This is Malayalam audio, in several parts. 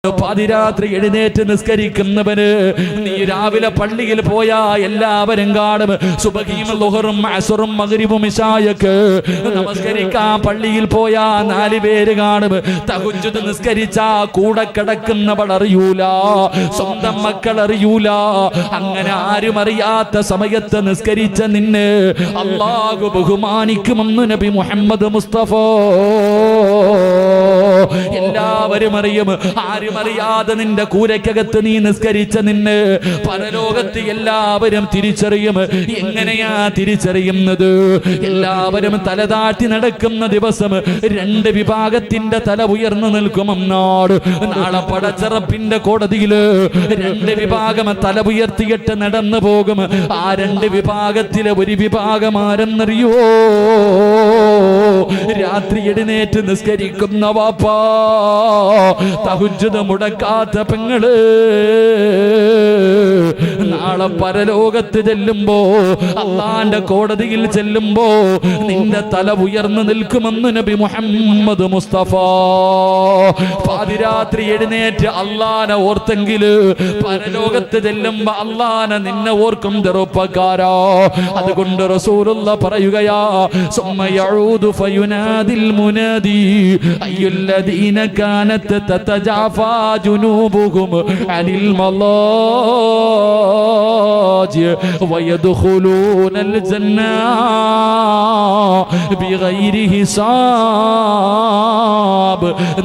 പാതിരാത്രി എഴുന്നേറ്റ് നിസ്കരിക്കുന്നവന് നീ രാവിലെ പള്ളിയിൽ പോയാ എല്ലാവരും കാണും. സുബഹിയും ളുഹറും അസ്റും മഗ്രിബും ഇശായൊക്കെ നമസ്കരിക്കാൻ പള്ളിയിൽ പോയാ 4 പേര് കാണും. തഹജ്ജുദ് നിസ്കരിച്ചാ കൂടെ കിടക്കുന്നവൾ അറിയൂല, സ്വന്തം മക്കൾ അറിയൂല. അങ്ങനെ ആരും അറിയാത്ത സമയത്ത് നിസ്കരിച്ച നിന്നെ അല്ലാഹു ബഹുമാനിക്കുമെന്ന് നബി മുഹമ്മദ് മുസ്തഫ. എല്ലാവരും അറിയും, ആരും അറിയാതെ നിന്റെ കൂരയ്ക്കകത്ത് നീ നിസ്കരിച്ച നിന്നെ പരലോകത്ത് എല്ലാവരും തിരിച്ചറിയും. എങ്ങനെയാ തിരിച്ചറിയുന്നത്? എല്ലാവരും തലതാട്ടി നടക്കുന്ന ദിവസം 2 വിഭാഗത്തിന്റെ തല ഉയർന്നു നിൽക്കുമെന്നാണ്. നാളെ പടച്ചറപ്പിന്റെ കോടതിയില് 2 വിഭാഗം തല ഉയർത്തിയിട്ട് നടന്നു പോകും. ആ 2 വിഭാഗത്തിലെ ഒരു വിഭാഗം ആരെന്നറിയോ? രാത്രി എഴുന്നേറ്റ് നിസ്കരിക്കുന്ന വാപ്പാ, തഹജ്ജുദ് മുടക്കാത്ത പെങ്ങള്. നാളെ പരലോകത്ത് ചെല്ലുമ്പോ, അള്ളാന്റെ കോടതിയിൽ ചെല്ലുമ്പോ നിന്റെ തല ഉയർന്നു നിൽക്കുമെന്ന് നബി മുഹമ്മദ് മുസ്തഫ. പാതിരാത്രി എഴുന്നേറ്റ് അള്ളാനെ ഓർത്തെങ്കില് പരലോകത്ത് ചെല്ലുമ്പോ അള്ളാനെ നിന്നെ ഓർക്കും ചെറുപ്പക്കാരാ. അതുകൊണ്ട് റസൂലുള്ള പറയുകയാ, സുമ്മ യഊദു ഫയുനാദിൽ മുനാദി അയ്യുല്ലദീന കാനത് തതജാഫാ ജുനൂബുഹും അനിൽ മളാജി വയദ്ഖുലൂനൽ ജന്ന ബിഗൈരി ഹിസാബ്.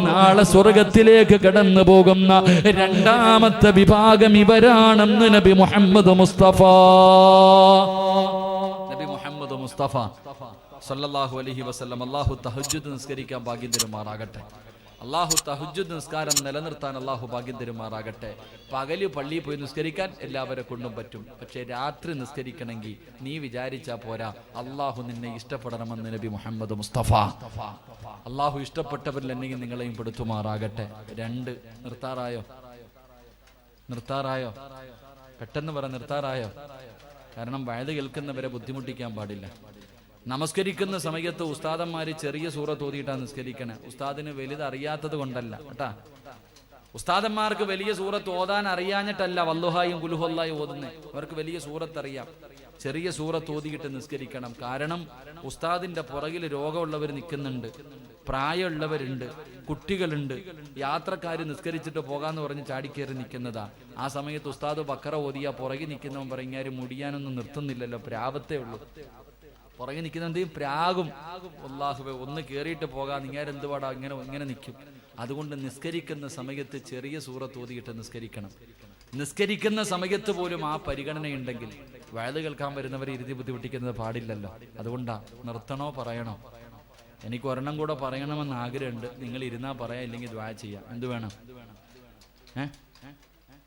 നാളെ സ്വർഗ്ഗത്തിലേക്ക് കടന്നു പോകുന്ന 2ാമത്തെ വിഭാഗം ഇവരാണെന്ന് നബി മുഹമ്മദ് മുസ്തഫ. നബി മുഹമ്മദ് മുസ്തഫ സല്ലല്ലാഹു അലൈഹി വസല്ലം അല്ലാഹു തഹജ്ജുദ് നിസ്കരിക്കാൻ ഭാഗ്യം തരുമാറാകട്ടെ. അല്ലാഹു തഹജ്ജുദ് നിസ്കാരം നിലനിർത്താൻ അല്ലാഹു ഭാഗ്യം തരുമാറാകട്ടെ. പകല് പള്ളിയിൽ പോയി നിസ്കരിക്കാൻ എല്ലാവരെ കൊണ്ടും പറ്റും. പക്ഷേ രാത്രി നിസ്കരിക്കണമെങ്കിൽ നീ വിചാരിച്ചാ പോരാ, അല്ലാഹു നിന്നെ ഇഷ്ടപ്പെടണമെന്ന് നബി മുഹമ്മദ് മുസ്തഫ. അല്ലാഹു ഇഷ്ടപ്പെട്ടവരിലെന്നെങ്കിൽ നിങ്ങളെയും പെടുത്തുമാറാകട്ടെ. 2 നിർത്താറായോ? പെട്ടെന്ന് പറ, നിർത്താറായോ? കാരണം വയത് കേൾക്കുന്നവരെ ബുദ്ധിമുട്ടിക്കാൻ പാടില്ല. നമസ്കരിക്കുന്ന സമയത്ത് ഉസ്താദന്മാര് ചെറിയ സൂറത്ത് ഓതിയിട്ടാണ് നിസ്കരിക്കണേ. ഉസ്താദിന് വലുത് അറിയാത്തത് കൊണ്ടല്ല കേട്ടാ. ഉസ്താദന്മാർക്ക് വലിയ സൂറത്ത് ഓതാൻ അറിയാഞ്ഞിട്ടല്ല വല്ലുഹായും കുലുഹുല്ലായും ഓതുന്നത്. അവർക്ക് വലിയ സൂറത്ത് അറിയാം. ചെറിയ സൂറത്ത് ഓതിയിട്ട് നിസ്കരിക്കണം. കാരണം ഉസ്താദിന്റെ പുറകിൽ രോഗമുള്ളവർ നിൽക്കുന്നുണ്ട്, പ്രായമുള്ളവരുണ്ട്, കുട്ടികളുണ്ട്, യാത്രക്കാര് നിസ്കരിച്ചിട്ട് പോകാന്ന് പറഞ്ഞ് ചാടിക്കേറി നിൽക്കുന്നതാ. ആ സമയത്ത് ഉസ്താദ് ബക്കറ ഓതിയാ പുറകിൽ നിൽക്കുന്നവൻ പറഞ്ഞാൽ മുടിയാനൊന്നും നിർത്തുന്നില്ലല്ലോ, പ്രാവത്തേ ഉള്ളൂ. പുറകെ നിൽക്കുന്ന പ്രാകും, അല്ലാഹുവേ ഒന്ന് കേറിയിട്ട് പോകാൻ, നിങ്ങാരെന്തുപാടാ ഇങ്ങനെ നിൽക്കും. അതുകൊണ്ട് നിസ്കരിക്കുന്ന സമയത്ത് ചെറിയ സൂറത്ത് ഓതിയിട്ട് നിസ്കരിക്കണം. നിസ്കരിക്കുന്ന സമയത്ത് പോലും ആ പരിഗണനയുണ്ടെങ്കിൽ വയത് കേൾക്കാൻ വരുന്നവരെ ഇരുതി ബുദ്ധിമുട്ടിക്കുന്നത് പാടില്ലല്ലോ. അതുകൊണ്ടാ നിർത്തണോ പറയണോ? എനിക്ക് ഒരെണ്ണം കൂടെ പറയണമെന്ന് ആഗ്രഹമുണ്ട്. നിങ്ങൾ ഇരുന്നാ പറയാം, ഇല്ലെങ്കിൽ ദ്വാ ചെയ്യാം. എന്ത് വേണം?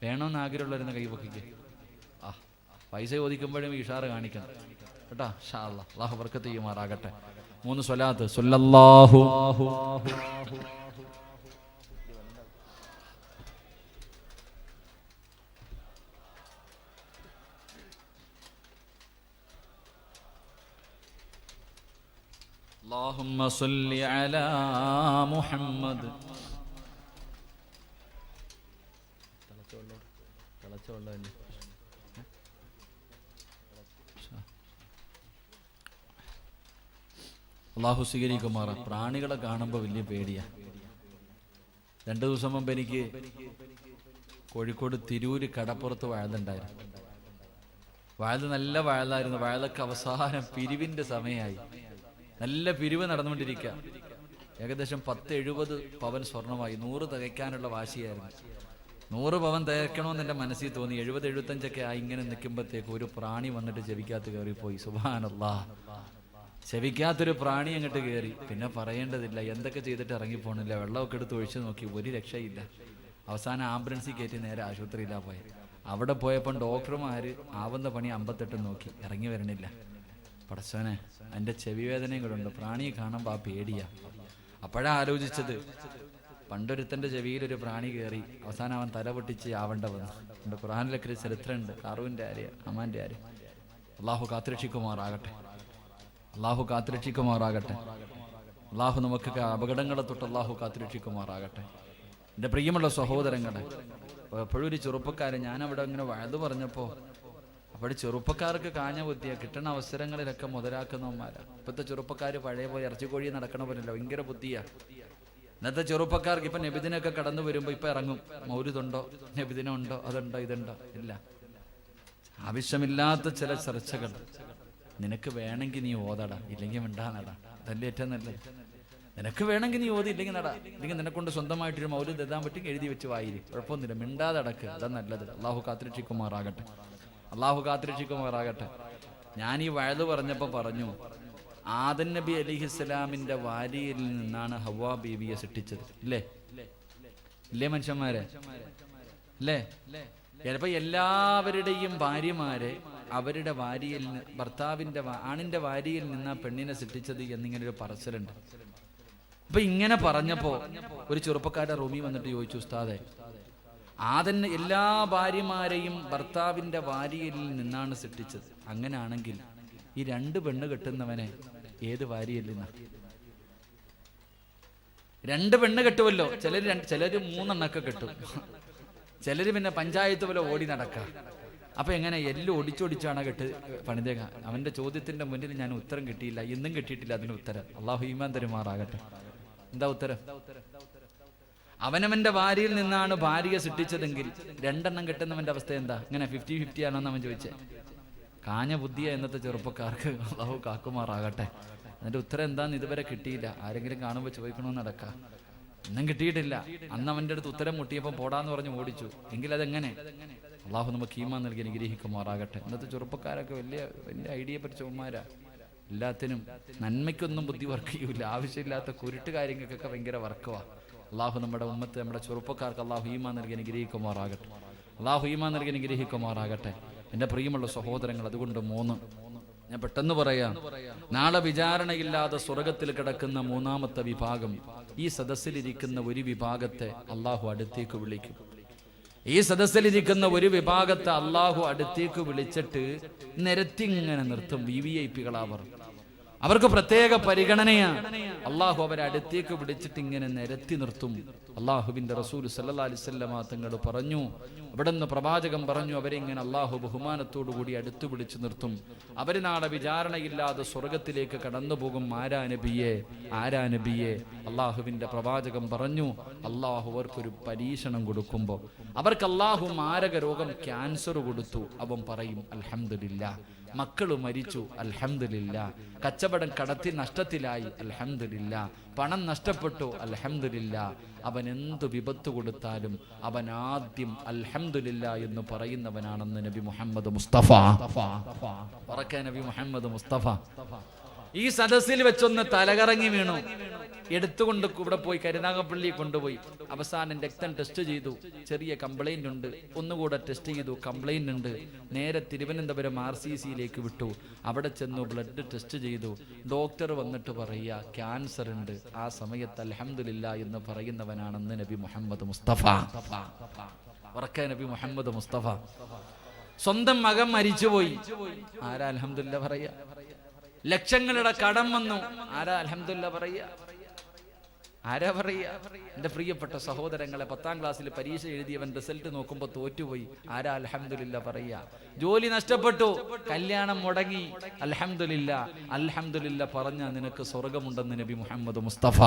വേണമെന്ന് ആഗ്രഹമുള്ളവരുന്ന കൈപൊക്കിക്ക്. പൈസ ചോദിക്കുമ്പോഴും ഇഷാറ് കാണിക്കണം കേട്ടാ. ഇൻഷാ അല്ലാഹ് അല്ലാഹു ബർക്കത്ത് ചെയ്യുമാറാകട്ടെ. 3 സ്വലാത്ത് സല്ലല്ലാഹു اللهم صل على محمد. അല്ലാഹു സ്വീകരിക്കുമാറ. പ്രാണികളെ കാണുമ്പോൾ വലിയ പേടിയാ. 2 ദിവസം മുമ്പ് എനിക്ക് കോഴിക്കോട് തിരൂര് കടപ്പുറത്ത് വയലുണ്ടായിരുന്നു. വയല് നല്ല വയലായിരുന്നു. വയലൊക്കെ അവസാനം പിരിവിന്റെ സമയമായി. നല്ല പിരിവ് നടന്നുകൊണ്ടിരിക്കുക. ഏകദേശം 10-70 പവൻ സ്വർണമായി. 100 തികയ്ക്കാനുള്ള വാശിയായിരുന്നു. 100 പവൻ തികയ്ക്കണമെന്ന് എൻ്റെ മനസ്സിൽ തോന്നി. 70-75 ആയി. ഇങ്ങനെ നിൽക്കുമ്പോഴത്തേക്ക് ഒരു പ്രാണി വന്നിട്ട് ചെവിക്കകത്ത് കയറിപ്പോയി. സുബ്ഹാനല്ലാഹ്. ചെവിക്കാത്തൊരു പ്രാണി അങ്ങോട്ട് കയറി. പിന്നെ പറയേണ്ടതില്ല, എന്തൊക്കെ ചെയ്തിട്ട് ഇറങ്ങിപ്പോണില്ല. വെള്ളമൊക്കെ എടുത്ത് ഒഴിച്ചു നോക്കി, ഒരു രക്ഷയില്ല. അവസാനം ആംബുലൻസിൽ കയറ്റി നേരെ ആശുപത്രിയിലാണ് പോയത്. അവിടെ പോയപ്പോൾ ഡോക്ടർമാര് ആവുന്ന പണി 58 നോക്കി, ഇറങ്ങി വരണില്ല. പടച്ചോനെ, എൻ്റെ ചെവി വേദനയും കൂടെ ഉണ്ട്. പ്രാണിയെ കാണുമ്പോൾ ആ പേടിയാ. അപ്പോഴാ ആലോചിച്ചത്, പണ്ടൊരുത്തൻ്റെ ചെവിയിലൊരു പ്രാണി കയറി അവസാനം അവൻ തല പൊട്ടിച്ച് ആവണ്ട വന്നു. എൻ്റെ ഖുർആനിലൊക്കെ ഒരു ചരിത്രമുണ്ട്. കാറൂവിൻ്റെ ആര്യ, അമ്മാൻ്റെ ആര്യ. അല്ലാഹു കാത്തുരക്ഷിക്കുമാറാകട്ടെ. അല്ലാഹു കാത്തുരക്ഷിക്കുമാറാകട്ടെ. അല്ലാഹു നമുക്കൊക്കെ അപകടങ്ങളെ തൊട്ട് അല്ലാഹു കാത്തുരക്ഷിക്കുമാറാകട്ടെ. എൻ്റെ പ്രിയമുള്ള സഹോദരങ്ങളെ, എപ്പോഴും ഒരു ചെറുപ്പക്കാരൻ, ഞാനവിടെ ഇങ്ങനെ വഴുതു പറഞ്ഞപ്പോൾ അപ്പോൾ ചെറുപ്പക്കാർക്ക് കാഞ്ഞ ബുദ്ധിയ, കിട്ടുന്ന അവസരങ്ങളിലൊക്കെ മുതലാക്കുന്നവന്മാരാണ്. ഇപ്പോഴത്തെ ചെറുപ്പക്കാർ പഴയ പോലെ ഇറച്ചിക്കോഴി നടക്കണ പോലല്ലോ, ഭയങ്കര ബുദ്ധിയാണ്. ഇന്നത്തെ ചെറുപ്പക്കാർക്ക് ഇപ്പം നബിദിനൊക്കെ കടന്നു വരുമ്പോൾ ഇപ്പം ഇറങ്ങും, മൗലിദുണ്ടോ, നബിദിനം ഉണ്ടോ, അതുണ്ടോ, ഇതുണ്ടോ, ഇല്ല. ആവശ്യമില്ലാത്ത ചില ചർച്ചകൾ. നിനക്ക് വേണമെങ്കിൽ നീ ഓതടാ, ഇല്ലെങ്കിൽ മിണ്ടാനടാ, അതല്ലേ ഏറ്റവും നല്ലത്. നിനക്ക് വേണമെങ്കിൽ നീ ഓതി, ഇല്ലെങ്കിൽ നടാ, ഇല്ലെങ്കിൽ നിനക്കൊണ്ട് സ്വന്തമായിട്ടൊരു മൗലിദ് എഴുതാൻ പറ്റും, എഴുതി വെച്ച് വായിരി, കുഴപ്പമൊന്നുമില്ല, മിണ്ടാതെ അടക്ക്, അതാ നല്ലത്. അള്ളാഹു കാത്തിരക്ഷിക്കുമാറാകട്ടെ, അള്ളാഹു കാത്തിരക്ഷിക്കുമാറാകട്ടെ. ഞാൻ ഈ വഴുത് പറഞ്ഞപ്പോൾ പറഞ്ഞു, ആദം നബി അലിഹിസ്സലാമിന്റെ വാരിയിൽ നിന്നാണ് ഹവ്വാ ബീവിയെ സൃഷ്ടിച്ചത്. ഇല്ലേ ഇല്ലേ മനുഷ്യന്മാരെ? അല്ലേ? ചിലപ്പോ എല്ലാവരുടെയും ഭാര്യമാരെ അവരുടെ വാരിയിൽ, ഭർത്താവിന്റെ ആണിന്റെ വാരിയിൽ നിന്നാ പെണ്ണിനെ സൃഷ്ടിച്ചത് എന്നിങ്ങനെ ഒരു പറച്ചിലുണ്ട്. അപ്പൊ ഇങ്ങനെ പറഞ്ഞപ്പോ ഒരു ചെറുപ്പക്കാരുടെ റൂമിൽ വന്നിട്ട് ചോദിച്ചു, ഉസ്താദെ, ആദൻ എല്ലാ ഭാര്യമാരെയും ഭർത്താവിന്റെ വാരിയിൽ നിന്നാണ് സൃഷ്ടിച്ചത്, അങ്ങനെയാണെങ്കിൽ ഈ 2 പെണ്ണ് കെട്ടുന്നവനെ ഏത് വാരിയിൽ നിന്നാ? 2 പെണ്ണ് കെട്ടുമല്ലോ, ചിലര് 3 എണ്ണൊക്കെ കെട്ടും, ചിലര് പിന്നെ പഞ്ചായത്ത് പോലെ ഓടി നടക്കാം. അപ്പൊ എങ്ങനെ എല്ലാം ഒടിച്ചൊടിച്ചാണ് പണിതേക? അവന്റെ ചോദ്യത്തിന്റെ മുന്നിൽ ഞാൻ ഉത്തരം കിട്ടിയില്ല, ഇന്നും കിട്ടിയിട്ടില്ല അതിന് ഉത്തരം. അള്ളാഹു ഈമാൻ തരുമാറാകട്ടെ. എന്താ ഉത്തരം? അവനവന്റെ ഭാര്യയിൽ നിന്നാണ് ഭാര്യയെ സൃഷ്ടിച്ചതെങ്കിൽ 2 എണ്ണം കെട്ടുന്നവന്റെ അവസ്ഥ എന്താ? ഇങ്ങനെ 50-50 ആണോന്ന് അവൻ ചോദിച്ചേ. കാഞ്ഞ ബുദ്ധിയ ഇന്നത്തെ ചെറുപ്പക്കാർക്ക്, അള്ളാഹു കാക്കുമാറാകട്ടെ. അതിന്റെ ഉത്തരം എന്താന്ന് ഇതുവരെ കിട്ടിയില്ല. ആരെങ്കിലും കാണുമ്പോൾ ചോദിക്കണമെന്ന് നടക്കാം, ഒന്നും കിട്ടിയിട്ടില്ല. അന്ന് അവന്റെ അടുത്ത് ഉത്തരം മുട്ടിയപ്പോൾ പോടാന്ന് പറഞ്ഞ് ഓടിച്ചു. എങ്കിൽ അതെങ്ങനെ? അള്ളാഹു നമുക്ക് ഈമാൻ നൽകി അനുഗ്രഹിക്കുമാറാകട്ടെ. ഇന്നത്തെ ചെറുപ്പക്കാരൊക്കെ വലിയ വലിയ ഐഡിയ പഠിച്ചവന്മാരാ. എല്ലാത്തിനും നന്മയ്ക്കൊന്നും ബുദ്ധി വർക്ക് ചെയ്യൂല, ആവശ്യമില്ലാത്ത കുരുട്ട് കാര്യങ്ങൾക്കൊക്കെ ഭയങ്കര വർക്കുവാ. അള്ളാഹു നമ്മുടെ ഉമ്മത്ത്, നമ്മുടെ ചെറുപ്പക്കാർക്ക് അള്ളാഹു ഈമാൻ നൽകി അനുഗ്രഹിക്കുമാറാകട്ടെ. അള്ളാഹു ഈമാൻ നൽകി അനുഗ്രഹിക്കുമാറാകട്ടെ. എൻ്റെ പ്രിയമുള്ള സഹോദരങ്ങൾ, അതുകൊണ്ട് 3 ഞാൻ പെട്ടെന്ന് പറയാം. നാളെ വിചാരണയില്ലാതെ സ്വർഗത്തിൽ കിടക്കുന്ന 3ാമത്തെ വിഭാഗം, ഈ സദസ്സിലിരിക്കുന്ന ഒരു വിഭാഗത്തെ അള്ളാഹു അടുത്തേക്ക് വിളിക്കും. ഈ സദസ്സിലിരിക്കുന്ന ഒരു വിഭാഗത്തെ അള്ളാഹു അടുത്തേക്ക് വിളിച്ചിട്ട് നിരത്തിങ്ങനെ നിർത്തും. വിവിഐപികളാവർ, അവർക്ക് പ്രത്യേക പരിഗണനയാണ്. അള്ളാഹു അവരെ അടുത്തേക്ക് വിളിച്ചിട്ട് ഇങ്ങനെ നിരത്തി നിർത്തും. അള്ളാഹുവിന്റെ റസൂൽ സല്ലല്ലാഹു അലൈഹി വസല്ലം തങ്ങൾ പറഞ്ഞു, അവിടുന്ന് പ്രവാചകൻ പറഞ്ഞു, അവരെ ഇങ്ങനെ അള്ളാഹു ബഹുമാനത്തോടു കൂടി അടുത്തു വിളിച്ചു നിർത്തും. അവര് നാളെ വിചാരണയില്ലാതെ സ്വർഗത്തിലേക്ക് കടന്നു പോകും. ആരാ നബിയെ, ആരാ നബിയെ? അള്ളാഹുവിന്റെ പ്രവാചകൻ പറഞ്ഞു, അള്ളാഹു അവർക്കൊരു പരീക്ഷണം കൊടുക്കുമ്പോൾ അവർക്ക് അള്ളാഹു മാരക രോഗം ക്യാൻസർ കൊടുത്തു. അവൻ പറയും, അൽഹംദുലില്ലാഹ്. മക്കള് മരിച്ചു, അൽഹംദുലില്ലാഹ്. കച്ചവടം കടത്തി നഷ്ടത്തിലായി, അൽഹംദുലില്ലാഹ്. പണം നഷ്ടപ്പെട്ടു, അൽഹംദുലില്ലാഹ്. അവൻ എന്തു വിപത്ത് കൊടുത്താലും അവൻ ആദ്യം അൽഹംദുലില്ലാഹ് എന്ന് പറയുന്നവനാണെന്ന് നബി മുഹമ്മദ് മുസ്തഫ. നബി മുഹമ്മദ് മുസ്തഫ ഈ സദസ്സിൽ വെച്ചൊന്ന് തലകറങ്ങി വീണു. എടുത്തുകൊണ്ട് ഇവിടെ പോയി കരുനാഗപ്പള്ളി കൊണ്ടുപോയി. അവസാനം രക്തം ടെസ്റ്റ് ചെയ്തു, ചെറിയ കംപ്ലൈന്റ് ഉണ്ട്. ഒന്നുകൂടെ ടെസ്റ്റ് ചെയ്തു, കംപ്ലൈന്റ് ഉണ്ട്. നേരെ തിരുവനന്തപുരം RCCയിലേക്ക് വിട്ടു. അവിടെ ചെന്നു ബ്ലഡ് ടെസ്റ്റ് ചെയ്തു. ഡോക്ടർ വന്നിട്ട് പറയുക, ക്യാൻസർ ഉണ്ട്. ആ സമയത്ത് അൽഹംദുലില്ലാഹ് എന്ന് പറയുന്നവനാണെന്ന് നബി മുഹമ്മദ് മുസ്തഫ. നബി മുഹമ്മദ് മുസ്തഫ. സ്വന്തം മകൻ മരിച്ചുപോയി, ആരാ അൽഹംദുലില്ലാഹ് പറയാ? ലക്ഷങ്ങളുടെ കടം വന്നു, ആരാ അൽഹംദുലില്ലാഹ് പറയാ? ആരാ പറയാ? എന്റെ പ്രിയപ്പെട്ട സഹോദരങ്ങളെ, 10ാം ക്ലാസ്സിൽ പരീക്ഷ എഴുതിയവൻ റിസൾട്ട് നോക്കുമ്പോൾ തോറ്റുപോയി, ആരാ അൽഹംദുലില്ലാഹ് പറയാ? ജോലി നഷ്ടപ്പെട്ടു, കല്യാണം മുടങ്ങി, അൽഹംദുലില്ലാഹ്. അൽഹംദുലില്ലാഹ് പറഞ്ഞ നിനക്ക് സ്വർഗമുണ്ടെന്ന് നബി മുഹമ്മദ് മുസ്തഫ.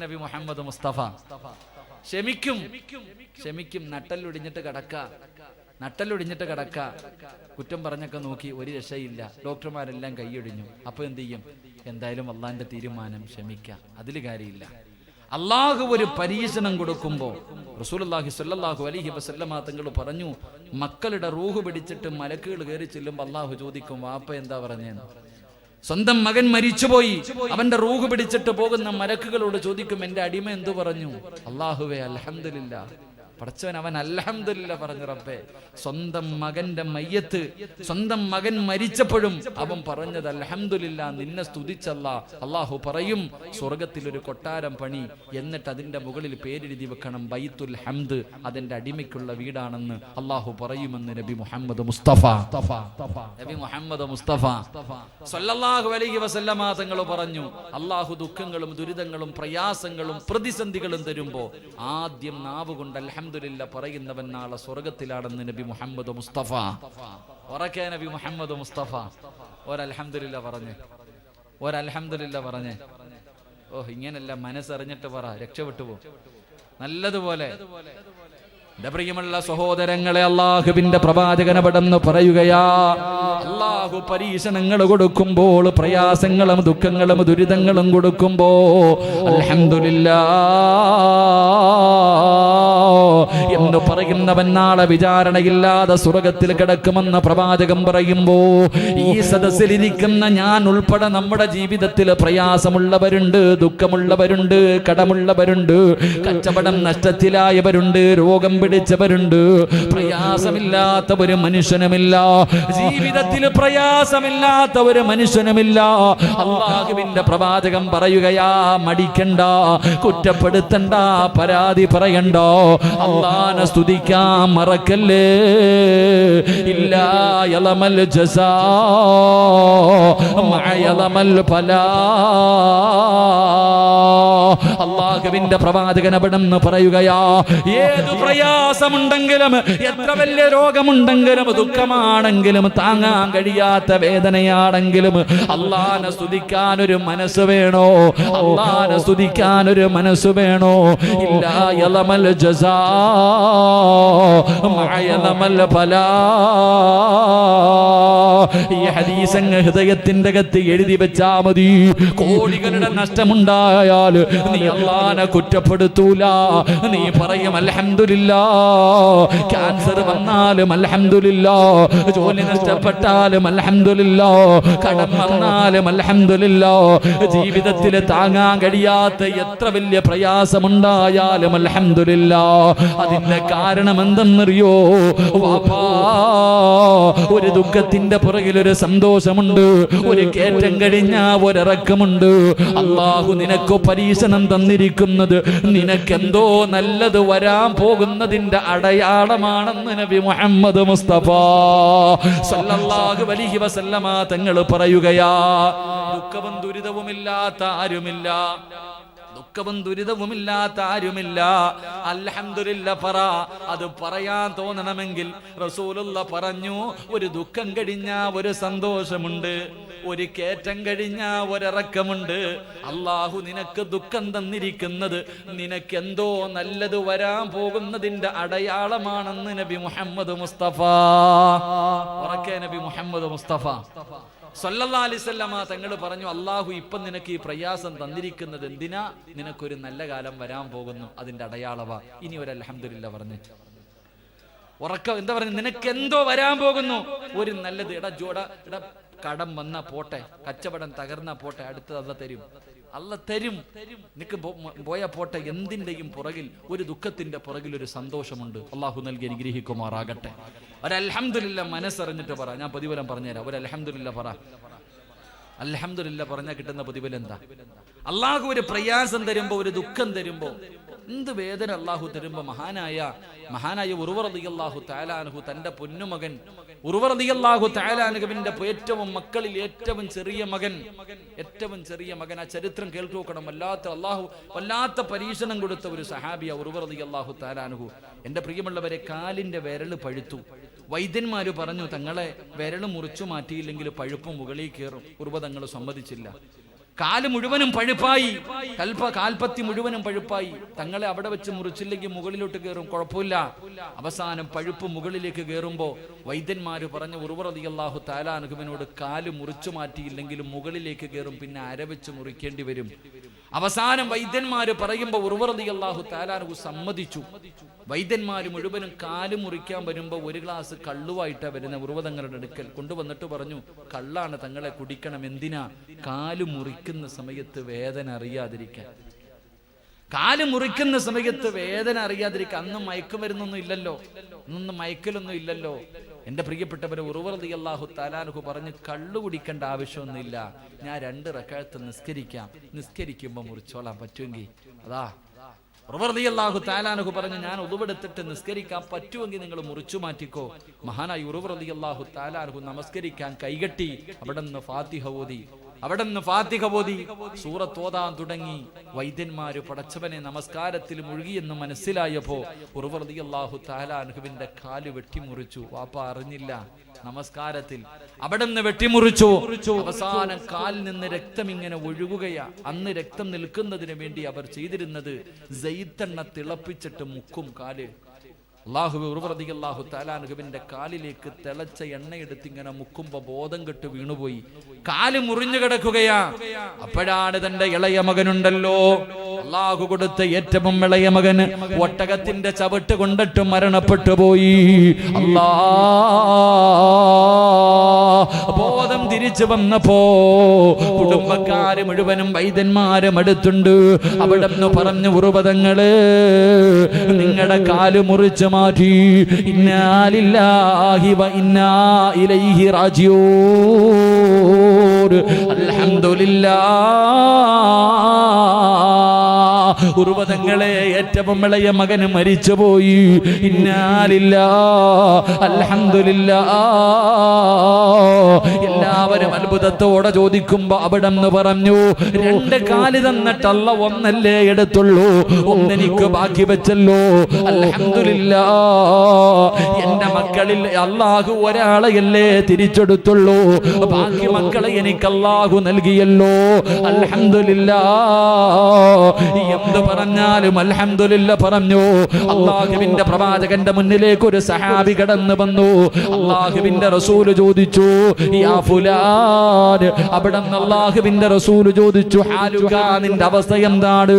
നബി മുഹമ്മദ് മുസ്തഫ. ക്ഷമിക്കും. നട്ടലൊടിഞ്ഞിട്ട് കിടക്ക, കുറ്റം പറഞ്ഞൊക്കെ നോക്കി ഒരു രക്ഷയില്ല, ഡോക്ടർമാരെല്ലാം കൈയൊടിഞ്ഞു. അപ്പൊ എന്ത് ചെയ്യും? എന്തായാലും അള്ളാന്റെ തീരുമാനം, ക്ഷമിക്കാം, അതിൽ കാര്യമില്ല. അള്ളാഹു ഒരു പരീക്ഷണം കൊടുക്കുമ്പോൾ റസൂലുള്ളാഹി സ്വല്ലല്ലാഹു അലൈഹി വസല്ലമ തങ്ങൾ പറഞ്ഞു, മക്കളുടെ റൂഹ് പിടിച്ചിട്ട് മലക്കുകൾ കയറി ചെല്ലുമ്പോൾ അള്ളാഹു ചോദിക്കും, വാപ്പ എന്താ പറഞ്ഞേന്ന്? സ്വന്തം മകൻ മരിച്ചുപോയി, അവന്റെ റൂഹ് പിടിച്ചിട്ട് പോകുന്ന മലക്കുകളോട് ചോദിക്കും, എന്റെ അടിമ എന്തു പറഞ്ഞു? അള്ളാഹുവേ അൽഹംദുലില്ലാഹ്. പടച്ചവൻ അവൻ അൽഹംദുലില്ലാ പറഞ്ഞു. റബ്ബേ, സ്വന്തം മകന്റെ മയ്യത്ത്, സ്വന്തം മകൻ മരിച്ചപ്പോഴും അവൻ പറഞ്ഞത് അൽഹംദുലില്ലാ, നിന്നെ സ്തുതിച്ചല്ല. അള്ളാഹു പറയും സ്വർഗത്തിൽ ഒരു കൊട്ടാരം പണി, എന്നിട്ട് അതിന്റെ മുകളിൽ പേരെഴുതി വെക്കണം ബൈത്തുൽ ഹംദ്, അതിന്റെ അടിമയ്ക്കുള്ള വീടാണെന്ന് അള്ളാഹു പറയുമെന്ന് നബി മുഹമ്മദ് മുസ്തഫ സ്വല്ലല്ലാഹു അലൈഹി വസല്ലമ തങ്ങൾ പറഞ്ഞു. അള്ളാഹു ദുഃഖങ്ങളും ദുരിതങ്ങളും പ്രയാസങ്ങളും പ്രതിസന്ധികളും തരുമ്പോ ആദ്യം നാവ് കൊണ്ട് അൽഹംദുലില്ലാ പറയുന്നവൻ നാളെ സ്വർഗത്തിലാണെന്ന് നബി മുഹമ്മദ് മുസ്തഫ. ഉറക്കെ നബി മുഹമ്മദ് മുസ്തഫ ഒരൽഹംദുലില്ലാ പറഞ്ഞേ, ഒരൽഹംദുലില്ലാ പറഞ്ഞേ. ഓ, ഇങ്ങനല്ല, മനസ്സറിഞ്ഞിട്ട് പറ, രക്ഷപ്പെട്ടു പോ നല്ലതുപോലെ. എന്റെ പ്രിയമുള്ള സഹോദരങ്ങളെ, അള്ളാഹുവിന്റെ പ്രവാചകനപടന്ന് പറയുകയാ, അള്ളാഹു പരീക്ഷണങ്ങൾ കൊടുക്കുമ്പോൾ, പ്രയാസങ്ങളും ദുഃഖങ്ങളും ദുരിതങ്ങളും കൊടുക്കുമ്പോ അൽഹംദുലില്ലാ എന്ന് പറയുന്നവൻ നാളെ വിചാരണയില്ലാതെ സ്വർഗത്തിൽ കിടക്കുമെന്ന് പ്രവാചകൻ പറയുമ്പോ, ഈ സദസ്സിലിരിക്കുന്ന ഞാൻ ഉൾപ്പെടെ നമ്മുടെ ജീവിതത്തിൽ പ്രയാസമുള്ളവരുണ്ട്, ദുഃഖമുള്ളവരുണ്ട്, കടമുള്ളവരുണ്ട്, കച്ചവടം നഷ്ടത്തിലായവരുണ്ട്, രോഗം പിടിച്ചവരുണ്ട്. പ്രയാസമില്ലാത്ത ഒരു മനുഷ്യനുമില്ല, ജീവിതത്തിൽ പ്രയാസമില്ലാത്ത ഒരു മനുഷ്യനുമില്ല. അല്ലാഹുവിന്റെ പ്രവാചകൻ പറയുകയാ, മടിക്കണ്ട, കുറ്റപ്പെടുത്തണ്ട, പരാതി പറയണ്ട, അല്ലാഹുവിനെ സ്തുതിക്കാൻ മറക്കല്ലേ. ഇല്ലാ യലമൽ ജസാ മഅ യലമൽ ഫലാ. അല്ലാഹുവിന്റെ പ്രവാചകൻ അവിടെന്ന് പറയുകയാ, ഏത് പ്രയാസമുണ്ടെങ്കിലും, എത്ര വലിയ രോഗമുണ്ടെങ്കിലും, ദുഃഖമാണെങ്കിലും, താങ്ങാൻ കഴിയാത്ത വേദനയാണെങ്കിലും അല്ലാഹുവിനെ സ്തുതിക്കാൻ ഒരു മനസ്സ് വേണോ, അല്ലാഹുവിനെ സ്തുതിക്കാൻ ഒരു മനസ്സ് വേണോ. ഇല്ലാ യലമൽ ജസാ മഅ യലമൽ ഫലാ. ഈ ഹദീസ് അങ്ങ് ഹൃദയത്തിന്റെ അകത്ത് എഴുതി വെച്ചാ മതി. കോടികളുടെ നഷ്ടമുണ്ടായാൽ നീ അല്ലാഹുവിനെ കുറ്റപ്പെടുത്തൂല, നീ പറയും അൽഹംദുലില്ലാ. ക്യാൻസർ വന്നാലും അൽഹംദുലില്ലാ, ജോലി നഷ്ടപ്പെട്ടാലും അൽഹംദുലില്ലാ, കടം വന്നാലും അൽഹംദുലില്ലാ, ജീവിതത്തിൽ താങ്ങാൻ കഴിയാത്ത എത്ര വലിയ പ്രയാസമുണ്ടായാലും അൽഹംദുലില്ലാ. അതിന്റെ കാരണം എന്തെന്നറിയോ? വാപ്പാ, ഒരു ദുഃഖത്തിന്റെ പുറകിൽ ഒരു സന്തോഷമുണ്ട്, ഒരു കയറ്റം കഴിഞ്ഞ ഒരിറക്കമുണ്ട്. അല്ലാഹു നിനക്ക് പരീക്ഷണം തന്നിരിക്കുന്നത് നിനക്കെന്തോ നല്ലത് വരാൻ പോകുന്നതിന്റെ അടയാളമാണെന്ന് നബി മുഹമ്മദ് മുസ്തഫ സല്ലല്ലാഹു അലൈഹി വസല്ലമ തങ്ങൾ പറയുകയാ. ദുഃഖവും ദുരിതവുമില്ലാത്ത ആരുമില്ല, ദുഃഖവും ദുരിതവുമില്ലാത്ത ആരുമില്ല. അൽഹംദുലില്ലാ പറ. അത് പറയാൻ തോന്നണമെങ്കിൽ റസൂലുള്ളാഹി പറഞ്ഞു, ഒരു ദുഃഖം കഴിഞ്ഞ ഒരു സന്തോഷമുണ്ട്, ഒരു കയറ്റം കഴിഞ്ഞ ഒരിറക്കമുണ്ട്. അല്ലാഹു നിനക്ക് ദുഃഖം തന്നിരിക്കുന്നത് നിനക്കെന്തോ നല്ലത് വരാൻ പോകുന്നതിന്റെ അടയാളമാണെന്ന് നബി മുഹമ്മദ് മുസ്തഫ. ഉറക്കെ നബി മുഹമ്മദ് മുസ്തഫ സല്ലല്ലാഹു അലൈഹി വസല്ലമ തങ്ങൾ പറഞ്ഞു, അല്ലാഹു ഇപ്പം നിനക്ക് ഈ പ്രയാസം തന്നിരിക്കുന്നത് എന്തിനാ? നിനക്കൊരു നല്ല കാലം വരാൻ പോകുന്നു, അതിന്റെ അടയാളവാ. ഇനി ഒരു അൽഹംദുലില്ലാ പറഞ്ഞു. ഉറക്കം എന്താ പറഞ്ഞു? നിനക്ക് എന്തോ വരാൻ പോകുന്നു, ഒരു നല്ലത്. എടാ കടം വന്നാ പോട്ടെ, കച്ചവടം തകർന്നാ പോട്ടെ, അടുത്തത് അല്ല തരും, അല്ല തരും. നിനക്ക് പോയാ പോട്ടെ. എന്തിന്റെയും പുറകിൽ, ഒരു ദുഃഖത്തിന്റെ പുറകിൽ ഒരു സന്തോഷമുണ്ട്. അള്ളാഹു നൽകി അനുഗ്രഹിക്കുമാറാകട്ടെ. ഒരു അൽഹംദുലില്ലാ മനസ്സറിഞ്ഞിട്ട് പറ. ഞാൻ പ്രതിഫലം പറഞ്ഞുതരാം. ഒരു അൽഹംദുലില്ലാ പറ. അൽഹംദുലില്ലാ പറഞ്ഞാൽ കിട്ടുന്ന പ്രതിഫലം എന്താ? അള്ളാഹു ഒരു പ്രയാസം തരുമ്പോ, ഒരു ദുഃഖം തരുമ്പോ, എന്ത് വേദന അള്ളാഹു തരുമ്പോ, മഹാനായ ഉർവ റളിയല്ലാഹു തആല അൻഹു തന്റെ പൊന്നുമകൻ ഉർവ റളിയല്ലാഹു തആല അൻഹുവിന്റെ ഏറ്റവും മക്കളിൽ ഏറ്റവും ചെറിയ മകൻ, ആ ചരിത്രം കേൾക്കു നോക്കണം. വല്ലാത്ത പരീക്ഷണം കൊടുത്ത ഒരു സഹാബിയ ഉർവ റളിയല്ലാഹു തആല അൻഹു. എന്റെ പ്രിയമുള്ളവരെ, കാലിന്റെ വിരല് പഴുത്തു. വൈദ്യന്മാര് പറഞ്ഞു, തങ്ങളെ വിരല് മുറിച്ചു മാറ്റിയില്ലെങ്കിൽ പഴുപ്പ് മുകളിൽ കയറും. ഉർവ തങ്ങൾ സമ്മതിച്ചില്ല. കാല് മുഴുവനും പഴുപ്പായി, കാൽപ്പത്തി മുഴുവനും പഴുപ്പായി. തങ്ങളെ അവിടെ വെച്ച് മുറിച്ചില്ലെങ്കിൽ മുകളിലോട്ട് കയറും, കുഴപ്പമില്ല. അവസാനം പഴുപ്പ് മുകളിലേക്ക് കയറുമ്പോ വൈദ്യന്മാര് പറഞ്ഞു, ഉർവ റളിയല്ലാഹു തആല അൻഹുവിനോട് കാല് മുറിച്ചു മാറ്റിയില്ലെങ്കിലും മുകളിലേക്ക് കയറും, പിന്നെ അരവെച്ച് മുറിക്കേണ്ടി വരും. അവസാനം വൈദ്യന്മാര് പറയുമ്പോ ഉർവ റളിയല്ലാഹു തആല അൻഹു സമ്മതിച്ചു. വൈദ്യന്മാര് മുഴുവനും കാല് മുറിക്കാൻ വരുമ്പോ ഒരു ഗ്ലാസ് കള്ളുവായിട്ടാ വരുന്ന ഉർവ തങ്ങളുടെ അടുക്കൽ കൊണ്ടുവന്നിട്ട് പറഞ്ഞു, കള്ളാണ്, തങ്ങളെ കുടിക്കണം. എന്തിനാ? കാല് മുറിക്കുന്ന സമയത്ത് വേദന അറിയാതിരിക്കാൻ. കാല് മുറിക്കുന്ന സമയത്ത് വേദന അറിയാതിരിക്കുക. അന്ന് മയക്കുമരുന്നൊന്നും ഇല്ലല്ലോ, അന്നൊന്നും മയക്കലൊന്നും ഇല്ലല്ലോ. എന്റെ പ്രിയപ്പെട്ടവരെ, ഉർവ റളിയല്ലാഹു തആല അൻഹു പറഞ്ഞു, കള്ളു കുടിക്കേണ്ട ആവശ്യമൊന്നുമില്ല, ഞാൻ 2 റക്അത്ത് നിസ്കരിക്കാം, നിസ്കരിക്കുമ്പോൾ മുറിച്ചോളാൻ പറ്റുമെങ്കിൽ. അതാ ഉർവ റളിയല്ലാഹു തആല അൻഹു പറഞ്ഞു, ഞാൻ ഉളുവെടുത്തിട്ട് നിസ്കരിക്കാൻ പറ്റുമെങ്കിൽ നിങ്ങൾ മുറിച്ചു മാറ്റിക്കോ. മഹാനായ ഉർവ റളിയല്ലാഹു തആല അൻഹു നമസ്കരിക്കാൻ കൈകെട്ടി അവിടുന്ന് ഫാത്തിഹ ഓതി സൂറത്ത് ഓതാൻ തുടങ്ങി. വൈദ്യന്മാര് പടച്ചവനെ നമസ്കാരത്തിൽ മുഴുകിയെന്ന് മനസ്സിലായപ്പോ ഉർവ റളിയല്ലാഹു തആല അൻഹുവിന്റെ കാല് വെട്ടിമുറിച്ചു. വാപ്പ അറിഞ്ഞില്ല. നമസ്കാരത്തിൽ അവിടുന്ന് വെട്ടിമുറിച്ചു. അവസാനം കാലിൽ നിന്ന് രക്തം ഇങ്ങനെ ഒഴുകുകയാ. അന്ന് രക്തം നിൽക്കുന്നതിന് വേണ്ടി അവർ ചെയ്തിരുന്നത് സൈത്തെണ്ണ തിളപ്പിച്ചിട്ട് മുക്കും കാല്. ഉർവ റളിയല്ലാഹു തആല അൻഹുവിന്റെ കാലിലേക്ക് തിളച്ച എണ്ണയെടുത്ത് ഇങ്ങനെ മുക്കുമ്പോ ബോധം കെട്ട് വീണുപോയി, കാല് മുറിഞ്ഞു കിടക്കുകയാ. അപ്പോഴാണ് തന്റെ ഇളയ മകനുണ്ടല്ലോ, അല്ലാഹു കൊടുത്ത ഏറ്റവും ഇളയ മകന് ഒട്ടകത്തിന്റെ ചവിട്ട് കൊണ്ടിട്ട് മരണപ്പെട്ടു പോയി. ബോധം തിരിച്ചു വന്നപ്പോ കുടുംബക്കാര് മുഴുവനും വൈദ്യന്മാരും അടുത്തുണ്ട്. അവിടെ നിന്ന് പറഞ്ഞു, ഉറുവതങ്ങള് നിങ്ങളുടെ കാല് മുറിച്ച് മാറ്റി. ഇന്നാ ലില്ലാഹി വ ഇന്നാ ഇലൈഹി റാജിഊൻ. അൽഹംദുലില്ലാഹ്. ഉർവതങ്ങളെ ഏറ്റവും ഇളയ മകന് മരിച്ചുപോയി. ഇന്നാ ലില്ലാഹി അൽഹംദുലില്ലാഹ്. എല്ലാവരും അത്ഭുതത്തോടെ ചോദിക്കുമ്പോ അവിടെന്ന് പറഞ്ഞു, 2 കാല് തന്നിട്ടല്ല ഒന്നല്ലേ എടുത്തുള്ളൂ, ഒന്നെനിക്ക് ബാക്കി വെച്ചല്ലോ. അൽഹംദുലില്ലാഹ്. എന്റെ മക്കളിൽ അല്ലാഹു ഒരാളെയല്ലേ തിരിച്ചെടുത്തുള്ളൂ, ബാക്കി മക്കളെ എനിക്ക് അല്ലാഹു നൽകിയല്ലോ. അൽഹംദുലില്ലാഹ്. എന്ത് പറഞ്ഞാലും അൽഹംദുലില്ലാഹ് പറഞ്ഞു. അല്ലാഹുവിന്റെ പ്രവാചകന്റെ മുന്നിലേക്ക് ഒരു സഹാബി കടന്നു വന്നു. അല്ലാഹുവിന്റെ റസൂല് ചോദിച്ചു, യാ ഫുലാൻ. അവിടെ അല്ലാഹുവിന്റെ റസൂല് ചോദിച്ചു, ഹാലുക, നിന്റെ അവസ്ഥ എന്താണ്,